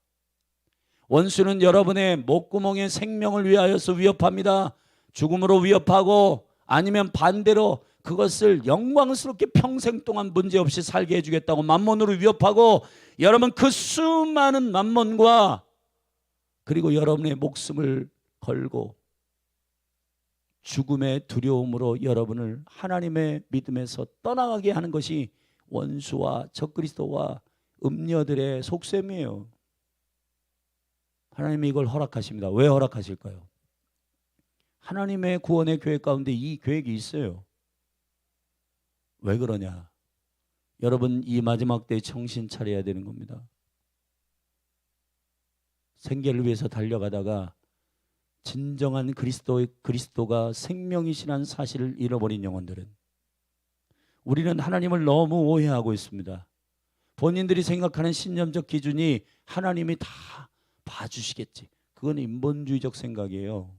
원수는 여러분의 목구멍의 생명을 위하여서 위협합니다. 죽음으로 위협하고, 아니면 반대로 그것을 영광스럽게 평생 동안 문제없이 살게 해주겠다고 만몬으로 위협하고, 여러분 그 수많은 만몬과 그리고 여러분의 목숨을 걸고 죽음의 두려움으로 여러분을 하나님의 믿음에서 떠나가게 하는 것이 원수와 적그리스도와 음녀들의 속셈이에요. 하나님이 이걸 허락하십니다. 왜 허락하실까요? 하나님의 구원의 계획 가운데 이 계획이 있어요. 왜 그러냐? 여러분, 이 마지막 때에 정신 차려야 되는 겁니다. 생계를 위해서 달려가다가 진정한 그리스도가 생명이시라는 사실을 잃어버린 영혼들은, 우리는 하나님을 너무 오해하고 있습니다. 본인들이 생각하는 신념적 기준이 하나님이 다 봐주시겠지. 그건 인본주의적 생각이에요.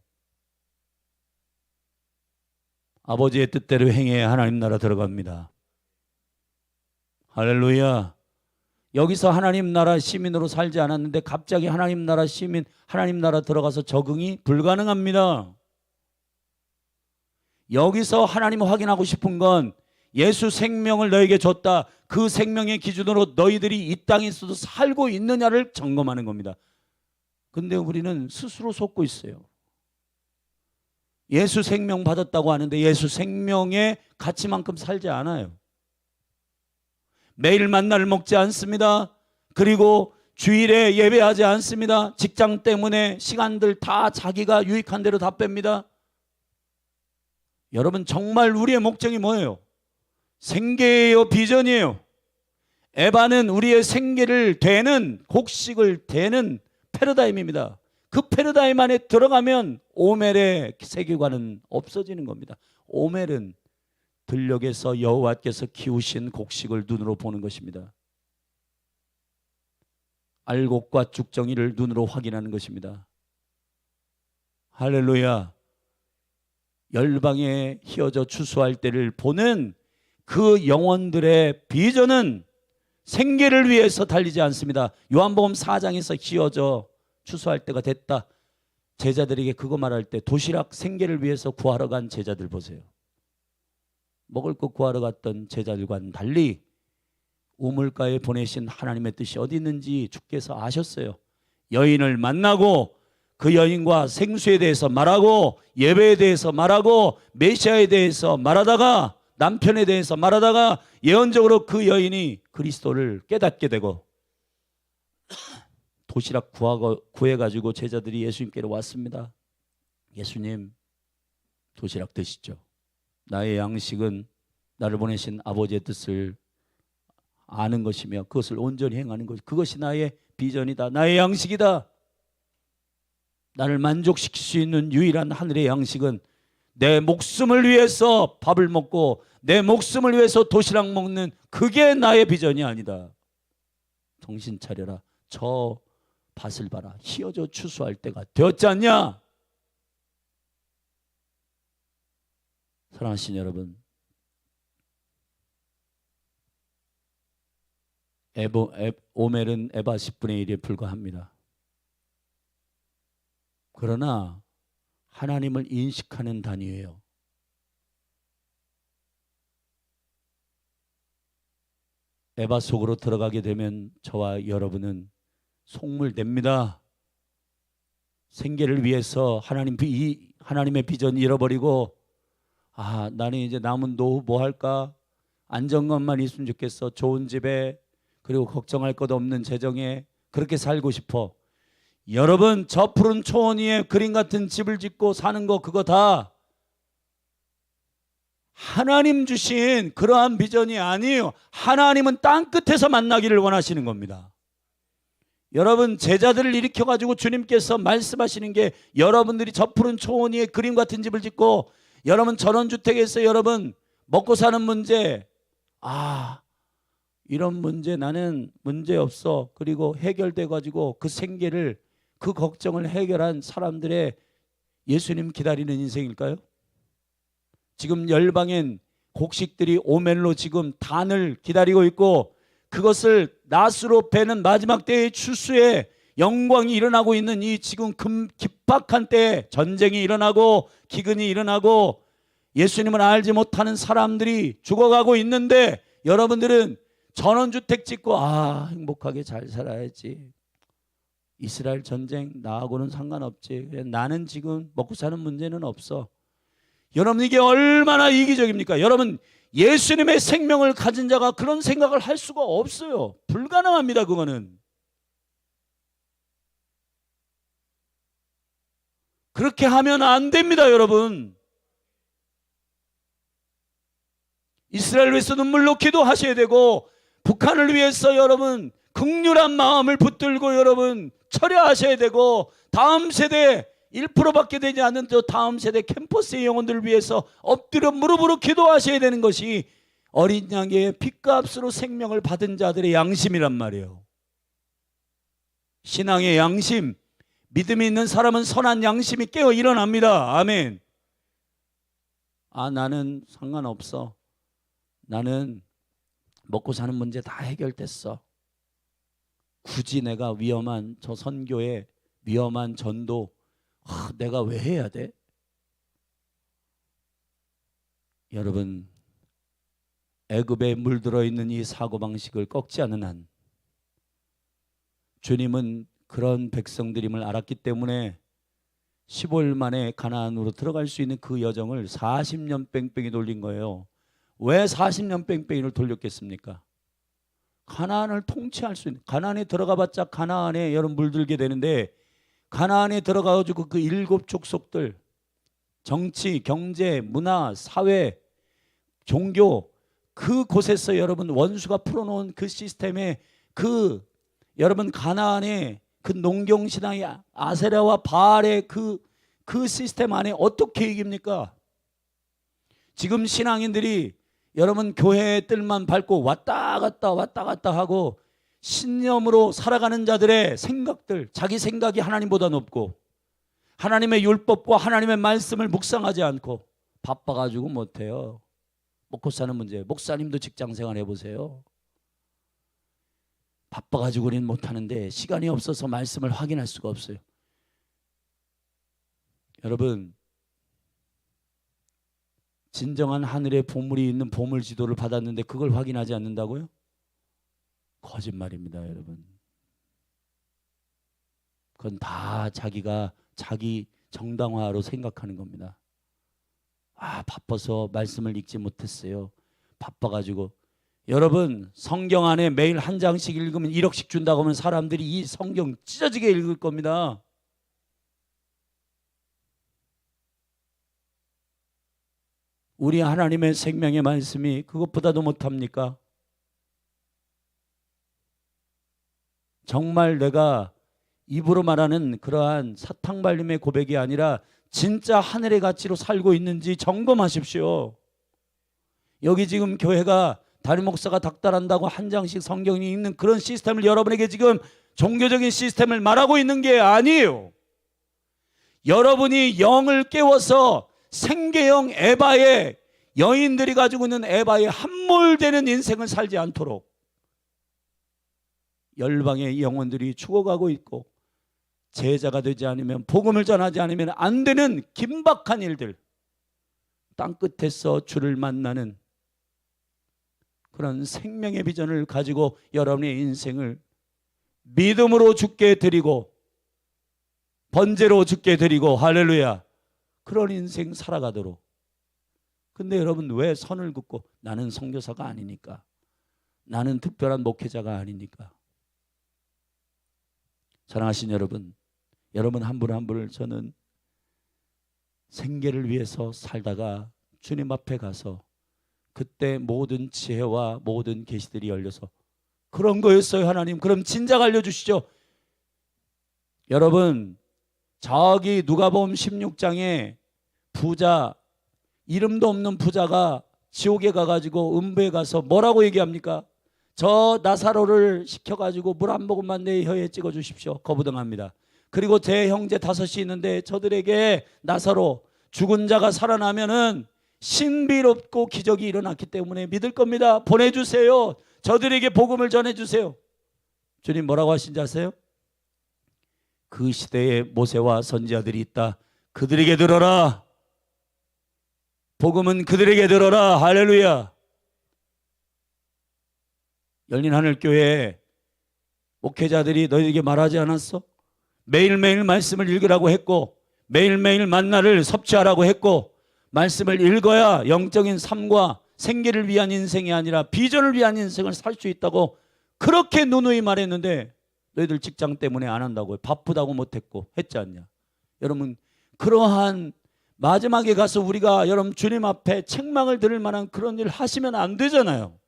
아버지의 뜻대로 행해야 하나님 나라 들어갑니다. 할렐루야. 여기서 하나님 나라 시민으로 살지 않았는데 갑자기 하나님 나라 시민, 하나님 나라 들어가서 적응이 불가능합니다. 여기서 하나님 확인하고 싶은 건 예수 생명을 너에게 줬다. 그 생명의 기준으로 너희들이 이 땅에서도 살고 있느냐를 점검하는 겁니다. 근데 우리는 스스로 속고 있어요. 예수 생명 받았다고 하는데 예수 생명의 가치만큼 살지 않아요. 매일 만나를 먹지 않습니다. 그리고 주일에 예배하지 않습니다. 직장 때문에 시간들 다 자기가 유익한 대로 다 뺍니다. 여러분, 정말 우리의 목적이 뭐예요? 생계예요, 비전이에요? 에바는 우리의 생계를 되는, 곡식을 되는 패러다임입니다. 그 패러다임 안에 들어가면 오멜의 세계관은 없어지는 겁니다. 오멜은 들녘에서 여호와께서 키우신 곡식을 눈으로 보는 것입니다. 알곡과 쭉정이를 눈으로 확인하는 것입니다. 할렐루야. 열방에 휘어져 추수할 때를 보는 그 영혼들의 비전은 생계를 위해서 달리지 않습니다. 요한복음 4장에서 휘어져 추수할 때가 됐다. 제자들에게 그거 말할 때 도시락 생계를 위해서 구하러 간 제자들 보세요. 먹을 것 구하러 갔던 제자들과는 달리 우물가에 보내신 하나님의 뜻이 어디 있는지 주께서 아셨어요. 여인을 만나고 그 여인과 생수에 대해서 말하고, 예배에 대해서 말하고, 메시아에 대해서 말하다가, 남편에 대해서 말하다가 예언적으로 그 여인이 그리스도를 깨닫게 되고 도시락 구해가지고 제자들이 예수님께로 왔습니다. 예수님, 도시락 드시죠. 나의 양식은 나를 보내신 아버지의 뜻을 아는 것이며 그것을 온전히 행하는 것, 그것이 나의 비전이다. 나의 양식이다. 나를 만족시킬 수 있는 유일한 하늘의 양식은 내 목숨을 위해서 밥을 먹고 내 목숨을 위해서 도시락 먹는, 그게 나의 비전이 아니다. 정신 차려라. 저 밭을 봐라. 휘어져 추수할 때가 되었지 않냐? 사랑하시는 여러분, 오멜은 에바 10분의 1에 불과합니다. 그러나 하나님을 인식하는 단위예요. 에바 속으로 들어가게 되면 저와 여러분은 속물됩니다. 생계를 위해서 하나님의 비전 잃어버리고 아, 나는 이제 남은 노후 뭐 할까? 안정감만 있으면 좋겠어. 좋은 집에, 그리고 걱정할 것 없는 재정에 그렇게 살고 싶어. 여러분, 저 푸른 초원 위에 그림 같은 집을 짓고 사는 거, 그거 다 하나님 주신 그러한 비전이 아니에요. 하나님은 땅끝에서 만나기를 원하시는 겁니다. 여러분, 제자들을 일으켜 가지고 주님께서 말씀하시는 게, 여러분들이 저 푸른 초원 위에 그림 같은 집을 짓고, 여러분 전원주택에서 여러분 먹고 사는 문제, 이런 문제 나는 문제 없어, 그리고 해결돼 가지고 그 생계를, 그 걱정을 해결한 사람들의 예수님 기다리는 인생일까요? 지금 열방엔 곡식들이 오멜로 지금 단을 기다리고 있고, 그것을 낫으로 베는 마지막 때의 추수에 영광이 일어나고 있는 이 지금 긴박한 때에 전쟁이 일어나고 기근이 일어나고 예수님을 알지 못하는 사람들이 죽어가고 있는데, 여러분들은 전원주택 짓고 행복하게 잘 살아야지, 이스라엘 전쟁 나하고는 상관없지, 나는 지금 먹고 사는 문제는 없어. 여러분, 이게 얼마나 이기적입니까? 여러분, 예수님의 생명을 가진 자가 그런 생각을 할 수가 없어요. 불가능합니다. 그거는. 그렇게 하면 안 됩니다. 여러분, 이스라엘을 위해서 눈물로 기도하셔야 되고, 북한을 위해서 여러분 긍휼한 마음을 붙들고 여러분 처리하셔야 되고, 다음 세대 1%밖에 되지 않는 저 다음 세대 캠퍼스의 영혼들을 위해서 엎드려 무릎으로 기도하셔야 되는 것이 어린 양의 핏값으로 생명을 받은 자들의 양심이란 말이에요. 신앙의 양심, 믿음이 있는 사람은 선한 양심이 깨어 일어납니다. 아멘. 나는 상관없어, 나는 먹고 사는 문제 다 해결됐어, 굳이 내가 위험한 저 선교에, 위험한 전도 내가 왜 해야 돼? 여러분, 애굽에 물들어 있는 이 사고방식을 꺾지 않는 한, 주님은 그런 백성들임을 알았기 때문에 15일 만에 가나안으로 들어갈 수 있는 그 여정을 40년 뺑뺑이 돌린 거예요. 왜 40년 뺑뺑이를 돌렸겠습니까? 가나안을 통치할 수 있는, 가나안에 들어가봤자 가나안에 여러분 물들게 되는데, 가나안에 들어가가지고 그 7 족속들, 정치, 경제, 문화, 사회, 종교, 그곳에서 여러분 원수가 풀어놓은 그 시스템에, 그 여러분 가나안의 그 농경신앙의 아세라와 바알의 그 시스템 안에 어떻게 이깁니까? 지금 신앙인들이 여러분 교회의 뜰만 밟고 왔다 갔다 하고 신념으로 살아가는 자들의 생각들, 자기 생각이 하나님보다 높고 하나님의 율법과 하나님의 말씀을 묵상하지 않고 바빠가지고 못해요. 먹고 사는 문제. 목사님도 직장생활 해보세요. 바빠가지고 우리는 못하는데 시간이 없어서 말씀을 확인할 수가 없어요. 여러분, 진정한 하늘의 보물이 있는 보물 지도를 받았는데 그걸 확인하지 않는다고요? 거짓말입니다, 여러분. 그건 다 자기가 자기 정당화로 생각하는 겁니다. 바빠서 말씀을 읽지 못했어요. 바빠가지고. 여러분, 성경 안에 매일 한 장씩 읽으면 1억씩 준다고 하면 사람들이 이 성경 찢어지게 읽을 겁니다. 우리 하나님의 생명의 말씀이 그것보다도 못합니까? 정말 내가 입으로 말하는 그러한 사탕발림의 고백이 아니라 진짜 하늘의 가치로 살고 있는지 점검하십시오. 여기 지금 교회가 담임 목사가 닥달한다고 한 장씩 성경이 있는 그런 시스템을 여러분에게 지금 종교적인 시스템을 말하고 있는 게 아니에요. 여러분이 영을 깨워서 생계형 에바의, 여인들이 가지고 있는 에바의 함몰되는 인생을 살지 않도록 열방의 영혼들이 죽어가고 있고, 제자가 되지 않으면, 복음을 전하지 않으면 안 되는 긴박한 일들, 땅끝에서 주를 만나는 그런 생명의 비전을 가지고 여러분의 인생을 믿음으로 죽게 드리고 번제로 죽게 드리고, 할렐루야, 그런 인생 살아가도록 근데 여러분 왜 선을 긋고? 나는 선교사가 아니니까. 나는 특별한 목회자가 아니니까. 사랑하신 여러분, 여러분 한 분 한 분을 저는 생계를 위해서 살다가 주님 앞에 가서 그때 모든 지혜와 모든 계시들이 열려서 그런 거였어요. 하나님, 그럼 진작 알려주시죠. 여러분, 저기 누가복음 16장에 부자, 이름도 없는 부자가 지옥에 가가지고 음부에 가서 뭐라고 얘기합니까? 저 나사로를 시켜가지고 물 한 모금만 내 혀에 찍어주십시오. 거부당합니다. 그리고 제 형제 5이 있는데 저들에게 나사로, 죽은 자가 살아나면은 신비롭고 기적이 일어났기 때문에 믿을 겁니다. 보내주세요. 저들에게 복음을 전해주세요. 주님 뭐라고 하신지 아세요? 그 시대에 모세와 선지자들이 있다. 그들에게 들어라. 복음은 그들에게 들어라. 할렐루야. 열린하늘교회 목회자들이 너희에게 말하지 않았어? 매일매일 말씀을 읽으라고 했고 매일매일 만나를 섭취하라고 했고 말씀을 읽어야 영적인 삶과 생계를 위한 인생이 아니라 비전을 위한 인생을 살 수 있다고 그렇게 누누이 말했는데 너희들 직장 때문에 안 한다고요. 바쁘다고 못했고 했지 않냐. 여러분, 그러한 마지막에 가서 우리가 여러분 주님 앞에 책망을 들을 만한 그런 일 하시면 안 되잖아요.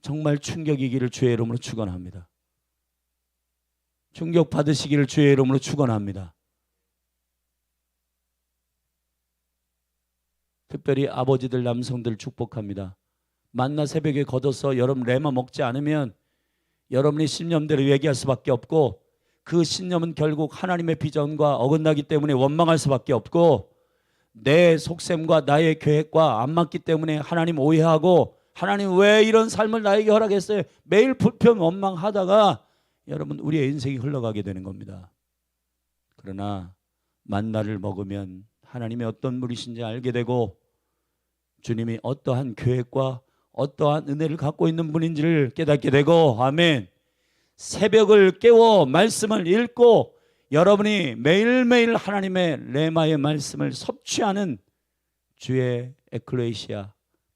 정말 충격이기를 주의 이름으로 축원합니다. 충격 받으시기를 주의 이름으로 축원합니다. 특별히 아버지들, 남성들 축복합니다. 만나 새벽에 걷어서 여러분 레마 먹지 않으면 여러분이 신념대로 얘기할 수밖에 없고 그 신념은 결국 하나님의 비전과 어긋나기 때문에 원망할 수밖에 없고 내 속셈과 나의 계획과 안 맞기 때문에 하나님 오해하고 하나님 왜 이런 삶을 나에게 허락했어요? 매일 불평 원망하다가 여러분 우리의 인생이 흘러가게 되는 겁니다. 그러나 만나를 먹으면 하나님이 어떤 분이신지 알게 되고 주님이 어떠한 계획과 어떠한 은혜를 갖고 있는 분인지를 깨닫게 되고 아멘. 새벽을 깨워 말씀을 읽고 여러분이 매일매일 하나님의 레마의 말씀을 섭취하는 주의 에클레시아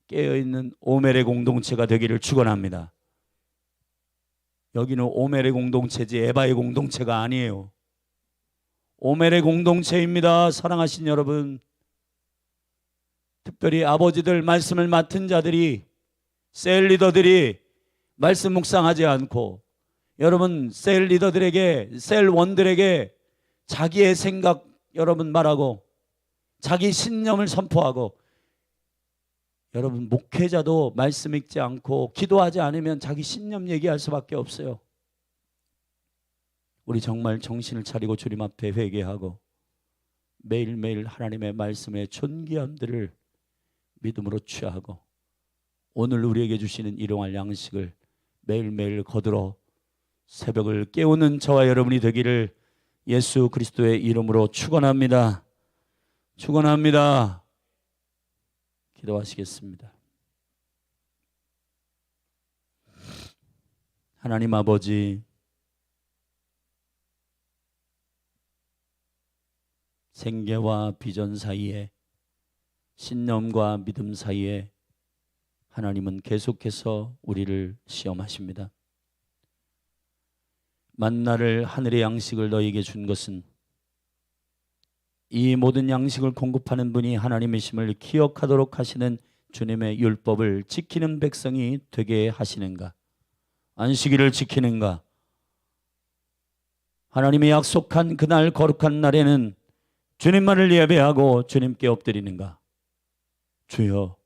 깨어있는 오멜의 공동체가 되기를 축원합니다. 여기는 오멜의 공동체지 에바의 공동체가 아니에요. 오멜의 공동체입니다. 사랑하신 여러분, 특별히 아버지들 말씀을 맡은 자들이 셀 리더들이 말씀 묵상하지 않고 여러분 셀 리더들에게 셀 원들에게 자기의 생각 여러분 말하고 자기 신념을 선포하고 여러분 목회자도 말씀 읽지 않고 기도하지 않으면 자기 신념 얘기할 수밖에 없어요. 우리 정말 정신을 차리고 주님 앞에 회개하고 매일매일 하나님의 말씀의 존귀함들을 믿음으로 취하고 오늘 우리에게 주시는 일용할 양식을 매일매일 거들어 새벽을 깨우는 저와 여러분이 되기를 예수 그리스도의 이름으로 축원합니다. 축원합니다. 기도하시겠습니다. 하나님 아버지, 생계와 비전 사이에 신념과 믿음 사이에 하나님은 계속해서 우리를 시험하십니다. 만나를 하늘의 양식을 너희에게 준 것은 이 모든 양식을 공급하는 분이 하나님이심을 기억하도록 하시는 주님의 율법을 지키는 백성이 되게 하시는가? 안식일을 지키는가? 하나님이 약속한 그날 거룩한 날에는 주님만을 예배하고 주님께 엎드리는가? 주여,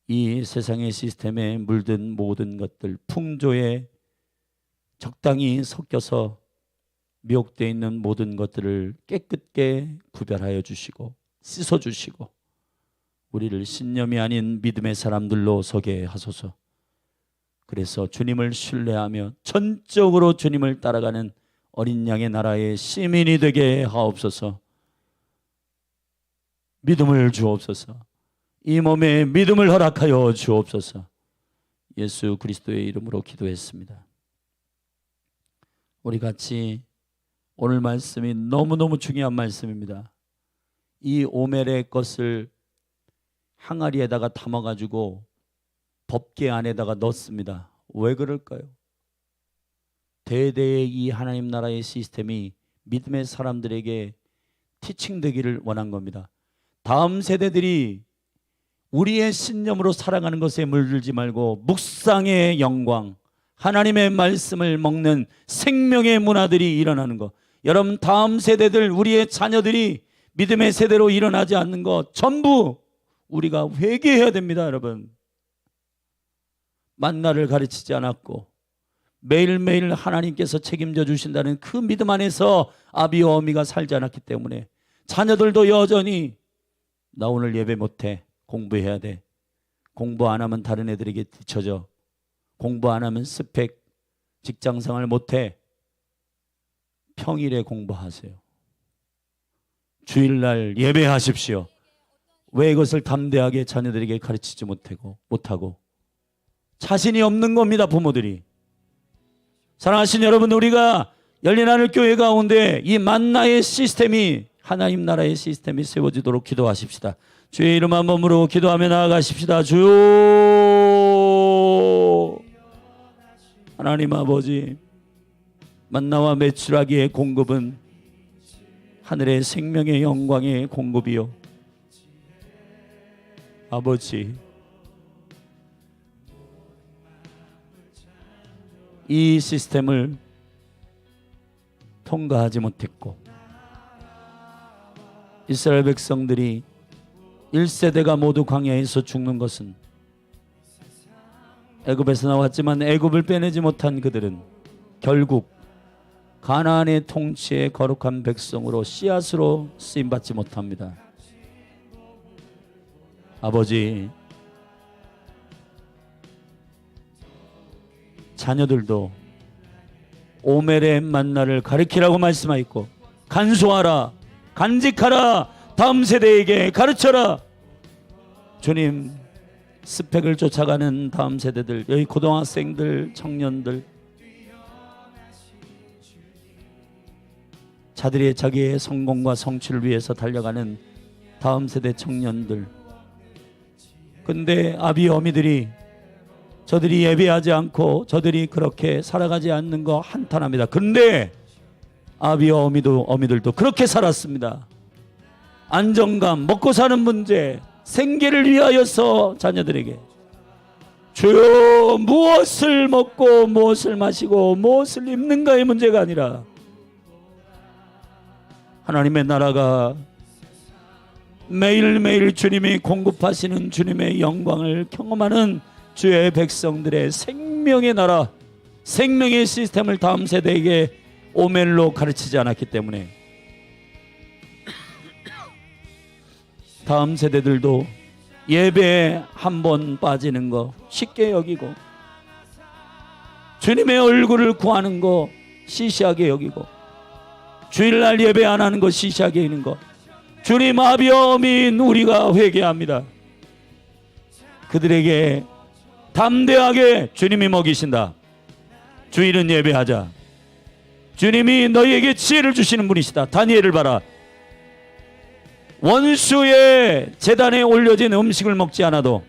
이 세상의 시스템에 물든 모든 것들 풍조에 적당히 섞여서 미혹되어 있는 모든 것들을 깨끗게 구별하여 주시고 씻어 주시고 우리를 신념이 아닌 믿음의 사람들로 서게 하소서. 그래서 주님을 신뢰하며 전적으로 주님을 따라가는 어린 양의 나라의 시민이 되게 하옵소서. 믿음을 주옵소서. 이 몸에 믿음을 허락하여 주옵소서. 예수 그리스도의 이름으로 기도했습니다. 우리 같이 오늘 말씀이 너무너무 중요한 말씀입니다. 이 오멜의 것을 항아리에다가 담아가지고 법궤 안에다가 넣습니다. 왜 그럴까요? 대대의 이 하나님 나라의 시스템이 믿음의 사람들에게 티칭되기를 원한 겁니다. 다음 세대들이 우리의 신념으로 살아가는 것에 물들지 말고 묵상의 영광, 하나님의 말씀을 먹는 생명의 문화들이 일어나는 것. 여러분, 다음 세대들, 우리의 자녀들이 믿음의 세대로 일어나지 않는 것 전부 우리가 회개해야 됩니다. 여러분, 만나를 가르치지 않았고 매일매일 하나님께서 책임져 주신다는 그 믿음 안에서 아비와 어미가 살지 않았기 때문에 자녀들도 여전히 나 오늘 예배 못해, 공부해야 돼, 공부 안 하면 다른 애들에게 뒤처져, 공부 안 하면 스펙, 직장생활 못해. 평일에 공부하세요. 주일날 예배하십시오. 왜 이것을 담대하게 자녀들에게 가르치지 못하고 자신이 없는 겁니다. 부모들이. 사랑하신 여러분, 우리가 열린하늘 교회 가운데 이 만나의 시스템이, 하나님 나라의 시스템이 세워지도록 기도하십시다. 주의 이름 한 번으로 기도하며 나아가십시다. 주여, 하나님 아버지, 만나와 메추라기의 공급은 하늘의 생명의 영광의 공급이요, 아버지, 이 시스템을 통과하지 못했고 이스라엘 백성들이 1세대가 모두 광야에서 죽는 것은, 애굽에서 나왔지만 애굽을 빼내지 못한 그들은 결국 가나안의 통치의 거룩한 백성으로 씨앗으로 쓰임받지 못합니다. 아버지, 자녀들도 오멜의 만나를 가르치라고 말씀하였고, 간소하라, 간직하라, 다음 세대에게 가르쳐라. 주님, 스펙을 쫓아가는 다음 세대들, 여기 고등학생들, 청년들, 자기의 성공과 성취를 위해서 달려가는 다음 세대 청년들. 근데 아비 어미들이, 저들이 예배하지 않고 저들이 그렇게 살아가지 않는 거 한탄합니다. 근데 아비와 어미들도 그렇게 살았습니다. 안정감, 먹고 사는 문제, 생계를 위하여서 자녀들에게, 주여, 무엇을 먹고 무엇을 마시고 무엇을 입는가의 문제가 아니라 하나님의 나라가 매일매일 주님이 공급하시는 주님의 영광을 경험하는 주의 백성들의 생명의 나라, 생명의 시스템을 다음 세대에게 오멜로 가르치지 않았기 때문에 다음 세대들도 예배에 한 번 빠지는 거 쉽게 여기고, 주님의 얼굴을 구하는 거 시시하게 여기고, 주일날 예배 안 하는 거 시시하게 여기는 거, 주님 아비와 어미인 우리가 회개합니다. 그들에게 담대하게 주님이 먹이신다. 주일은 예배하자. 주님이 너희에게 지혜를 주시는 분이시다. 다니엘을 봐라. 원수의 제단에 올려진 음식을 먹지 않아도,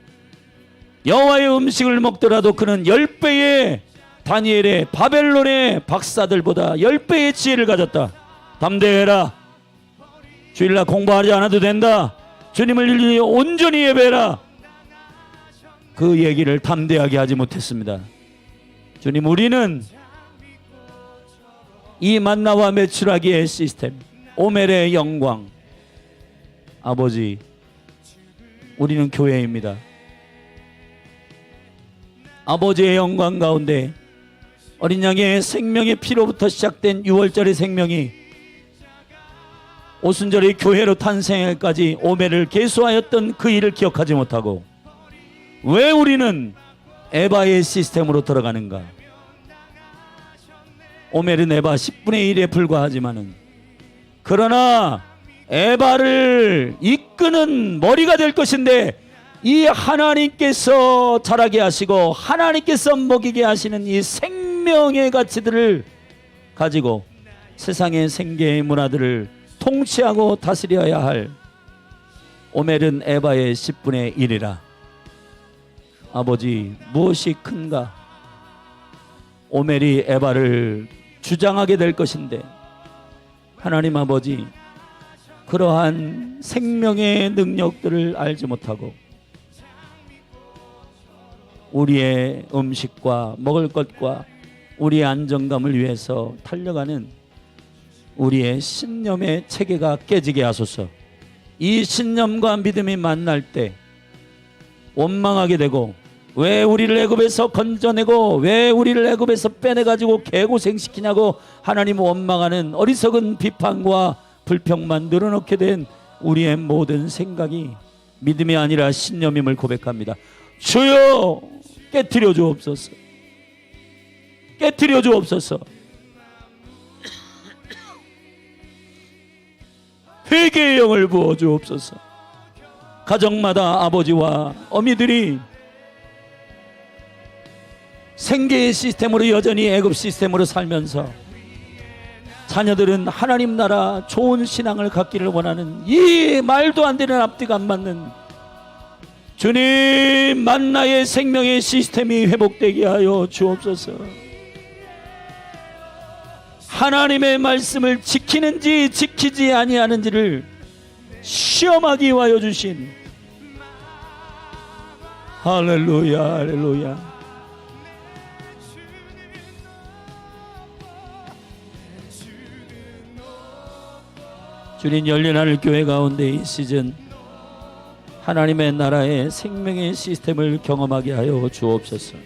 여호와의 음식을 먹더라도 그는 10배의 다니엘의 바벨론의 박사들보다 10배의 지혜를 가졌다. 담대해라. 주일날 공부하지 않아도 된다. 주님을 온전히 예배해라. 그 얘기를 담대하게 하지 못했습니다. 주님, 우리는 이 만나와 메추라기의 시스템, 오멜의 영광, 아버지, 우리는 교회입니다. 아버지의 영광 가운데 어린 양의 생명의 피로부터 시작된 6월절의 생명이 오순절의 교회로 탄생할까지 오멜을 계수하였던 그 일을 기억하지 못하고 왜 우리는 에바의 시스템으로 들어가는가? 오멜은 에바 10분의 1에 불과하지만은, 그러나 에바를 이끄는 머리가 될 것인데, 이 하나님께서 자라게 하시고 하나님께서 먹이게 하시는 이 생명의 가치들을 가지고 세상의 생계의 문화들을 통치하고 다스려야 할 오멜은 에바의 10분의 1이라. 아버지, 무엇이 큰가? 오멜이 에바를 주장하게 될 것인데, 하나님 아버지, 그러한 생명의 능력들을 알지 못하고 우리의 음식과 먹을 것과 우리의 안정감을 위해서 달려가는 우리의 신념의 체계가 깨지게 하소서. 이 신념과 믿음이 만날 때 원망하게 되고, 왜 우리를 애굽에서 건져내고 왜 우리를 애굽에서 빼내가지고 개고생시키냐고 하나님 원망하는 어리석은 비판과 불평만 늘어놓게 된 우리의 모든 생각이 믿음이 아니라 신념임을 고백합니다. 주여, 깨트려 주옵소서. 깨트려 주옵소서. 회개의 영을 부어 주옵소서. 가정마다 아버지와 어미들이 생계의 시스템으로 여전히 애굽 시스템으로 살면서 자녀들은 하나님 나라 좋은 신앙을 갖기를 원하는 이 말도 안 되는 앞뒤가 안 맞는 주님 만나의 생명의 시스템이 회복되게 하여 주옵소서. 하나님의 말씀을 지키는지 지키지 아니하는지를 시험하기 위하여 주신 할렐루야, 할렐루야. 주님, 열린 하늘 교회 가운데 이 시즌 하나님의 나라의 생명의 시스템을 경험하게 하여 주옵소서.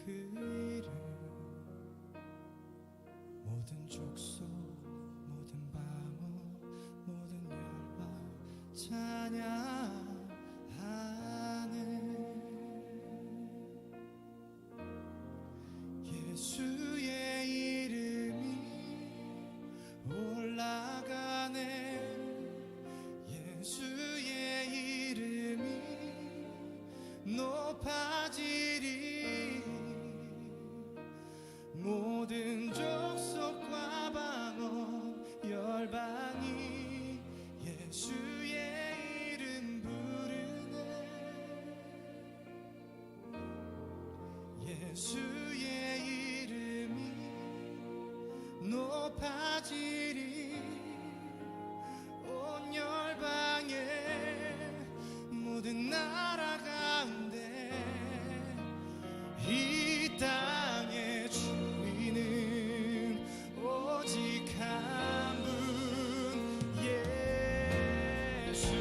그 이름 모든 족속 모든 방언 모든 열방 찬양하네 예수의 이름이 올라가네 예수의 이름이 높아지리 모든 족속과 방언 열방이 예수의 이름 부르네 예수의 이름이 높아지리 온 열방의 모든 나라 가운데 이 땅의 주인은 오직 한 분 예수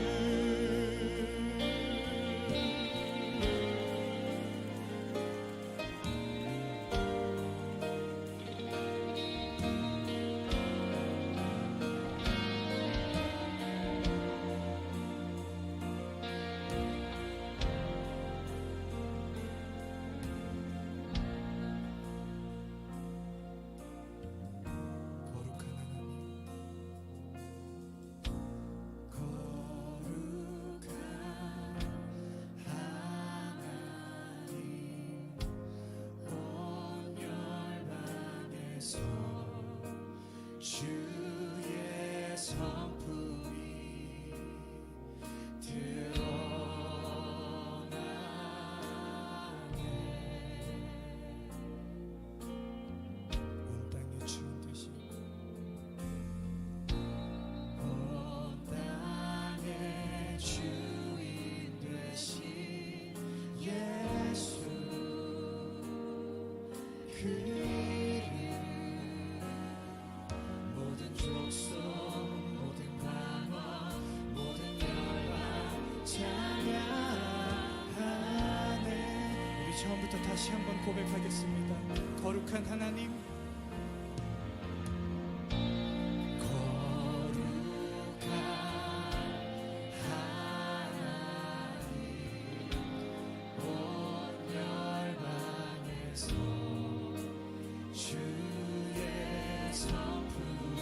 주의 성품이 드러나네 온 땅의 주인 되신 온 땅의 주인 되신 예수 그 이름 모든 족속 모든 방언 모든 열방 찬양하네 우리 처음부터 다시 한번 고백하겠습니다 거룩한 하나님 거룩한 하나님 온 열방에서 주의 성품이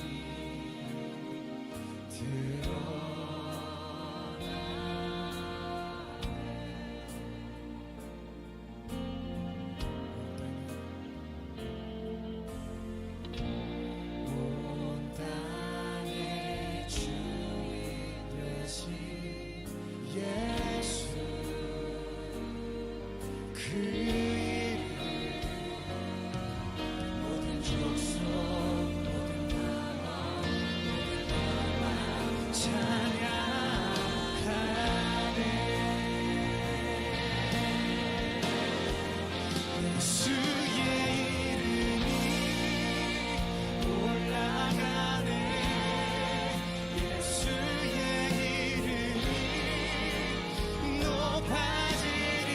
온 땅의 주인 되신 예수 그 이름 모든 족속 모든 나라 모든 나라 찬양하네 예수의 이름이 올라가네 예수의 이름이 높아지리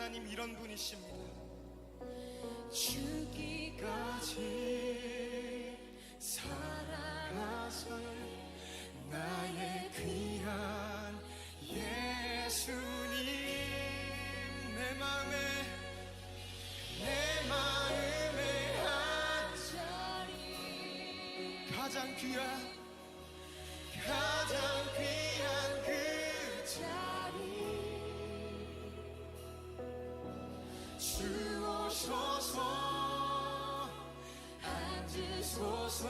하나님 이런 분이십니다. 주기까지 사랑하사 나의 귀한 예수님, 내 마음에 한 자리 가장 귀한 그 자리 주오셔서 앉으소서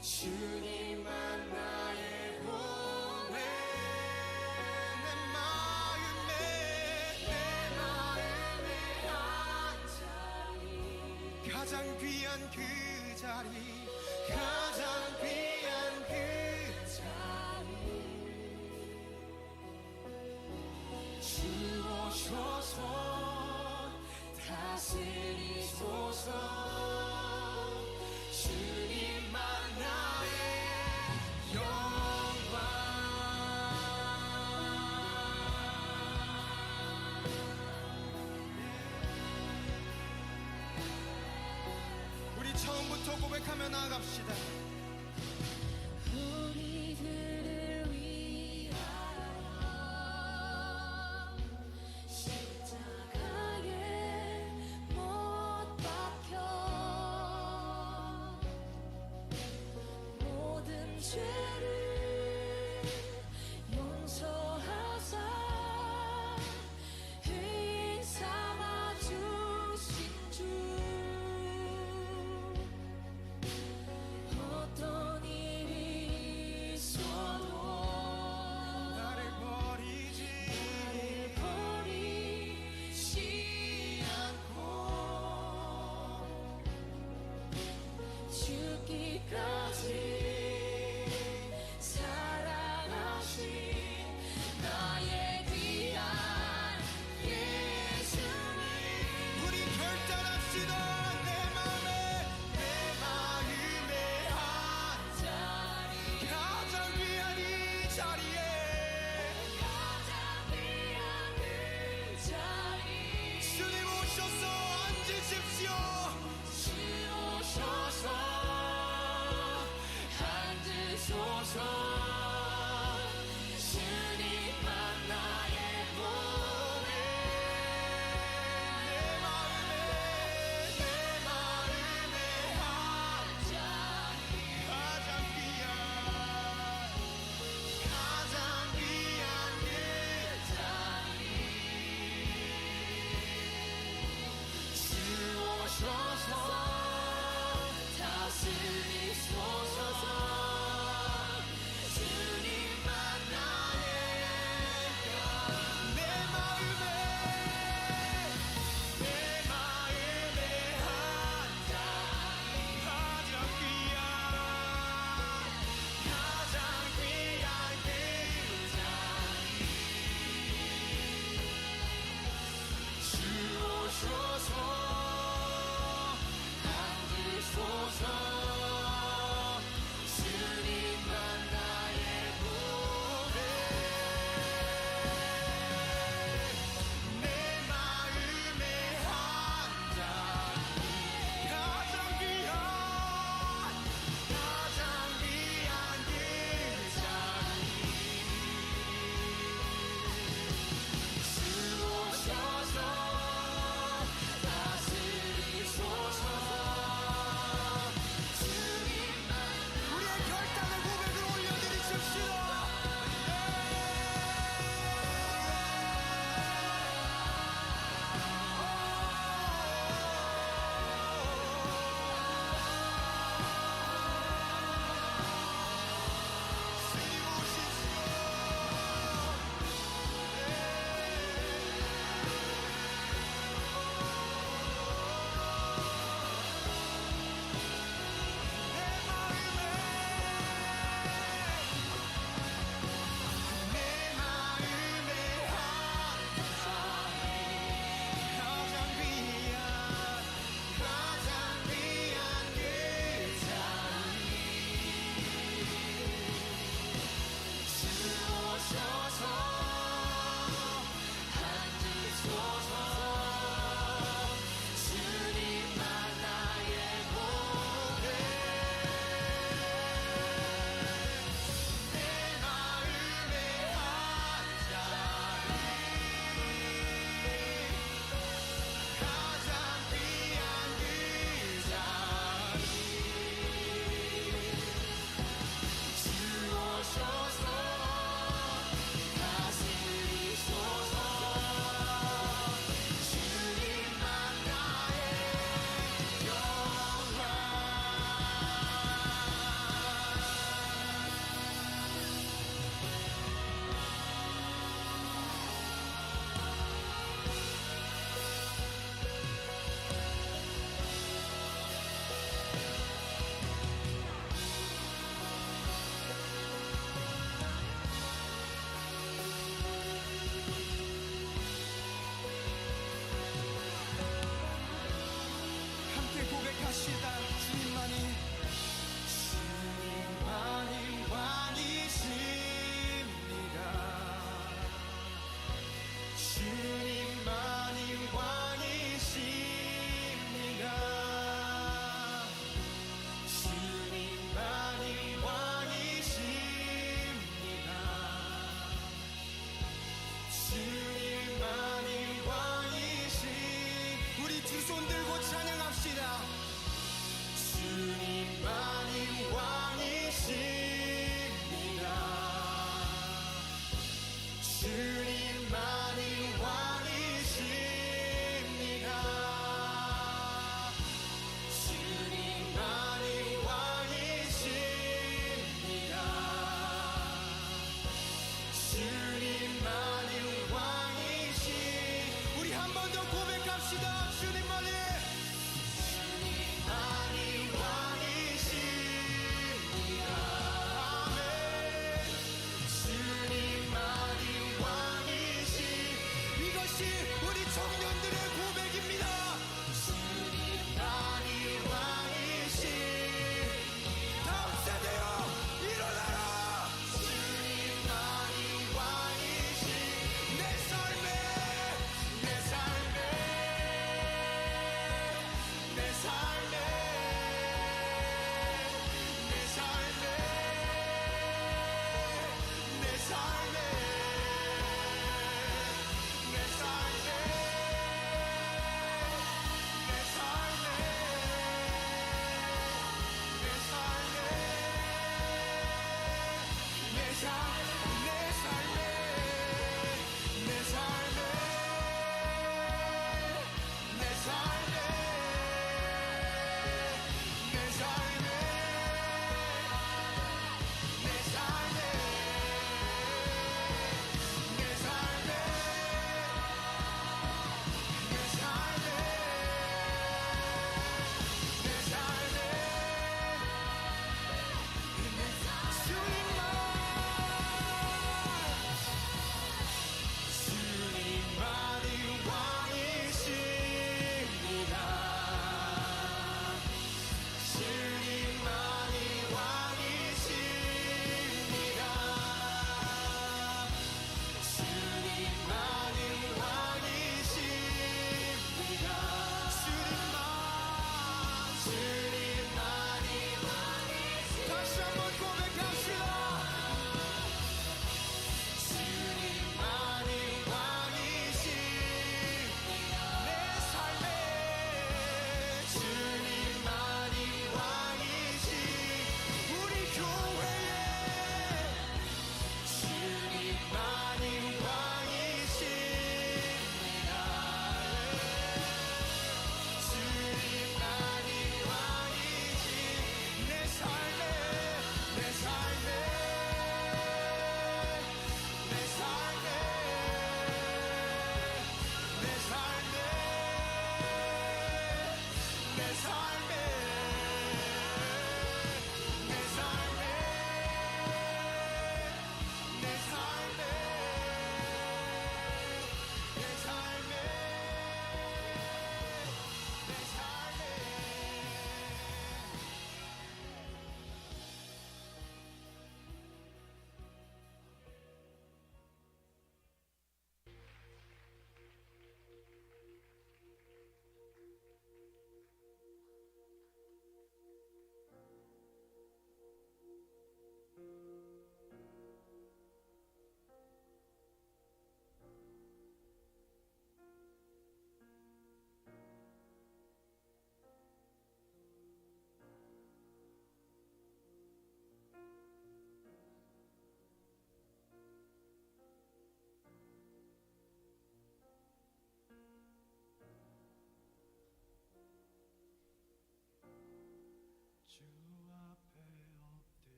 주님만 나의 보내 내 마음에 한 자리 가장 귀한 그 자리, 가장 귀한 그 주오셔서 다스리소서 주님만 나의 영광 우리 처음부터 고백하며 나아갑시다. 우리들을 위하여 십자가에 못 박혀 모든 죄를 용서하사 의인 삼아 주신 주 어떤 일이 있어도 나를 버리지 버리지 않고 죽기까지 사랑하신 나의 귀한 예수님 우리 결단합시다. 내 마음에 한 자리 가장 귀한 이 자리에 가장 귀한 그 자리 주님 오셔서 앉으십시오. 주오셔서 앉으소서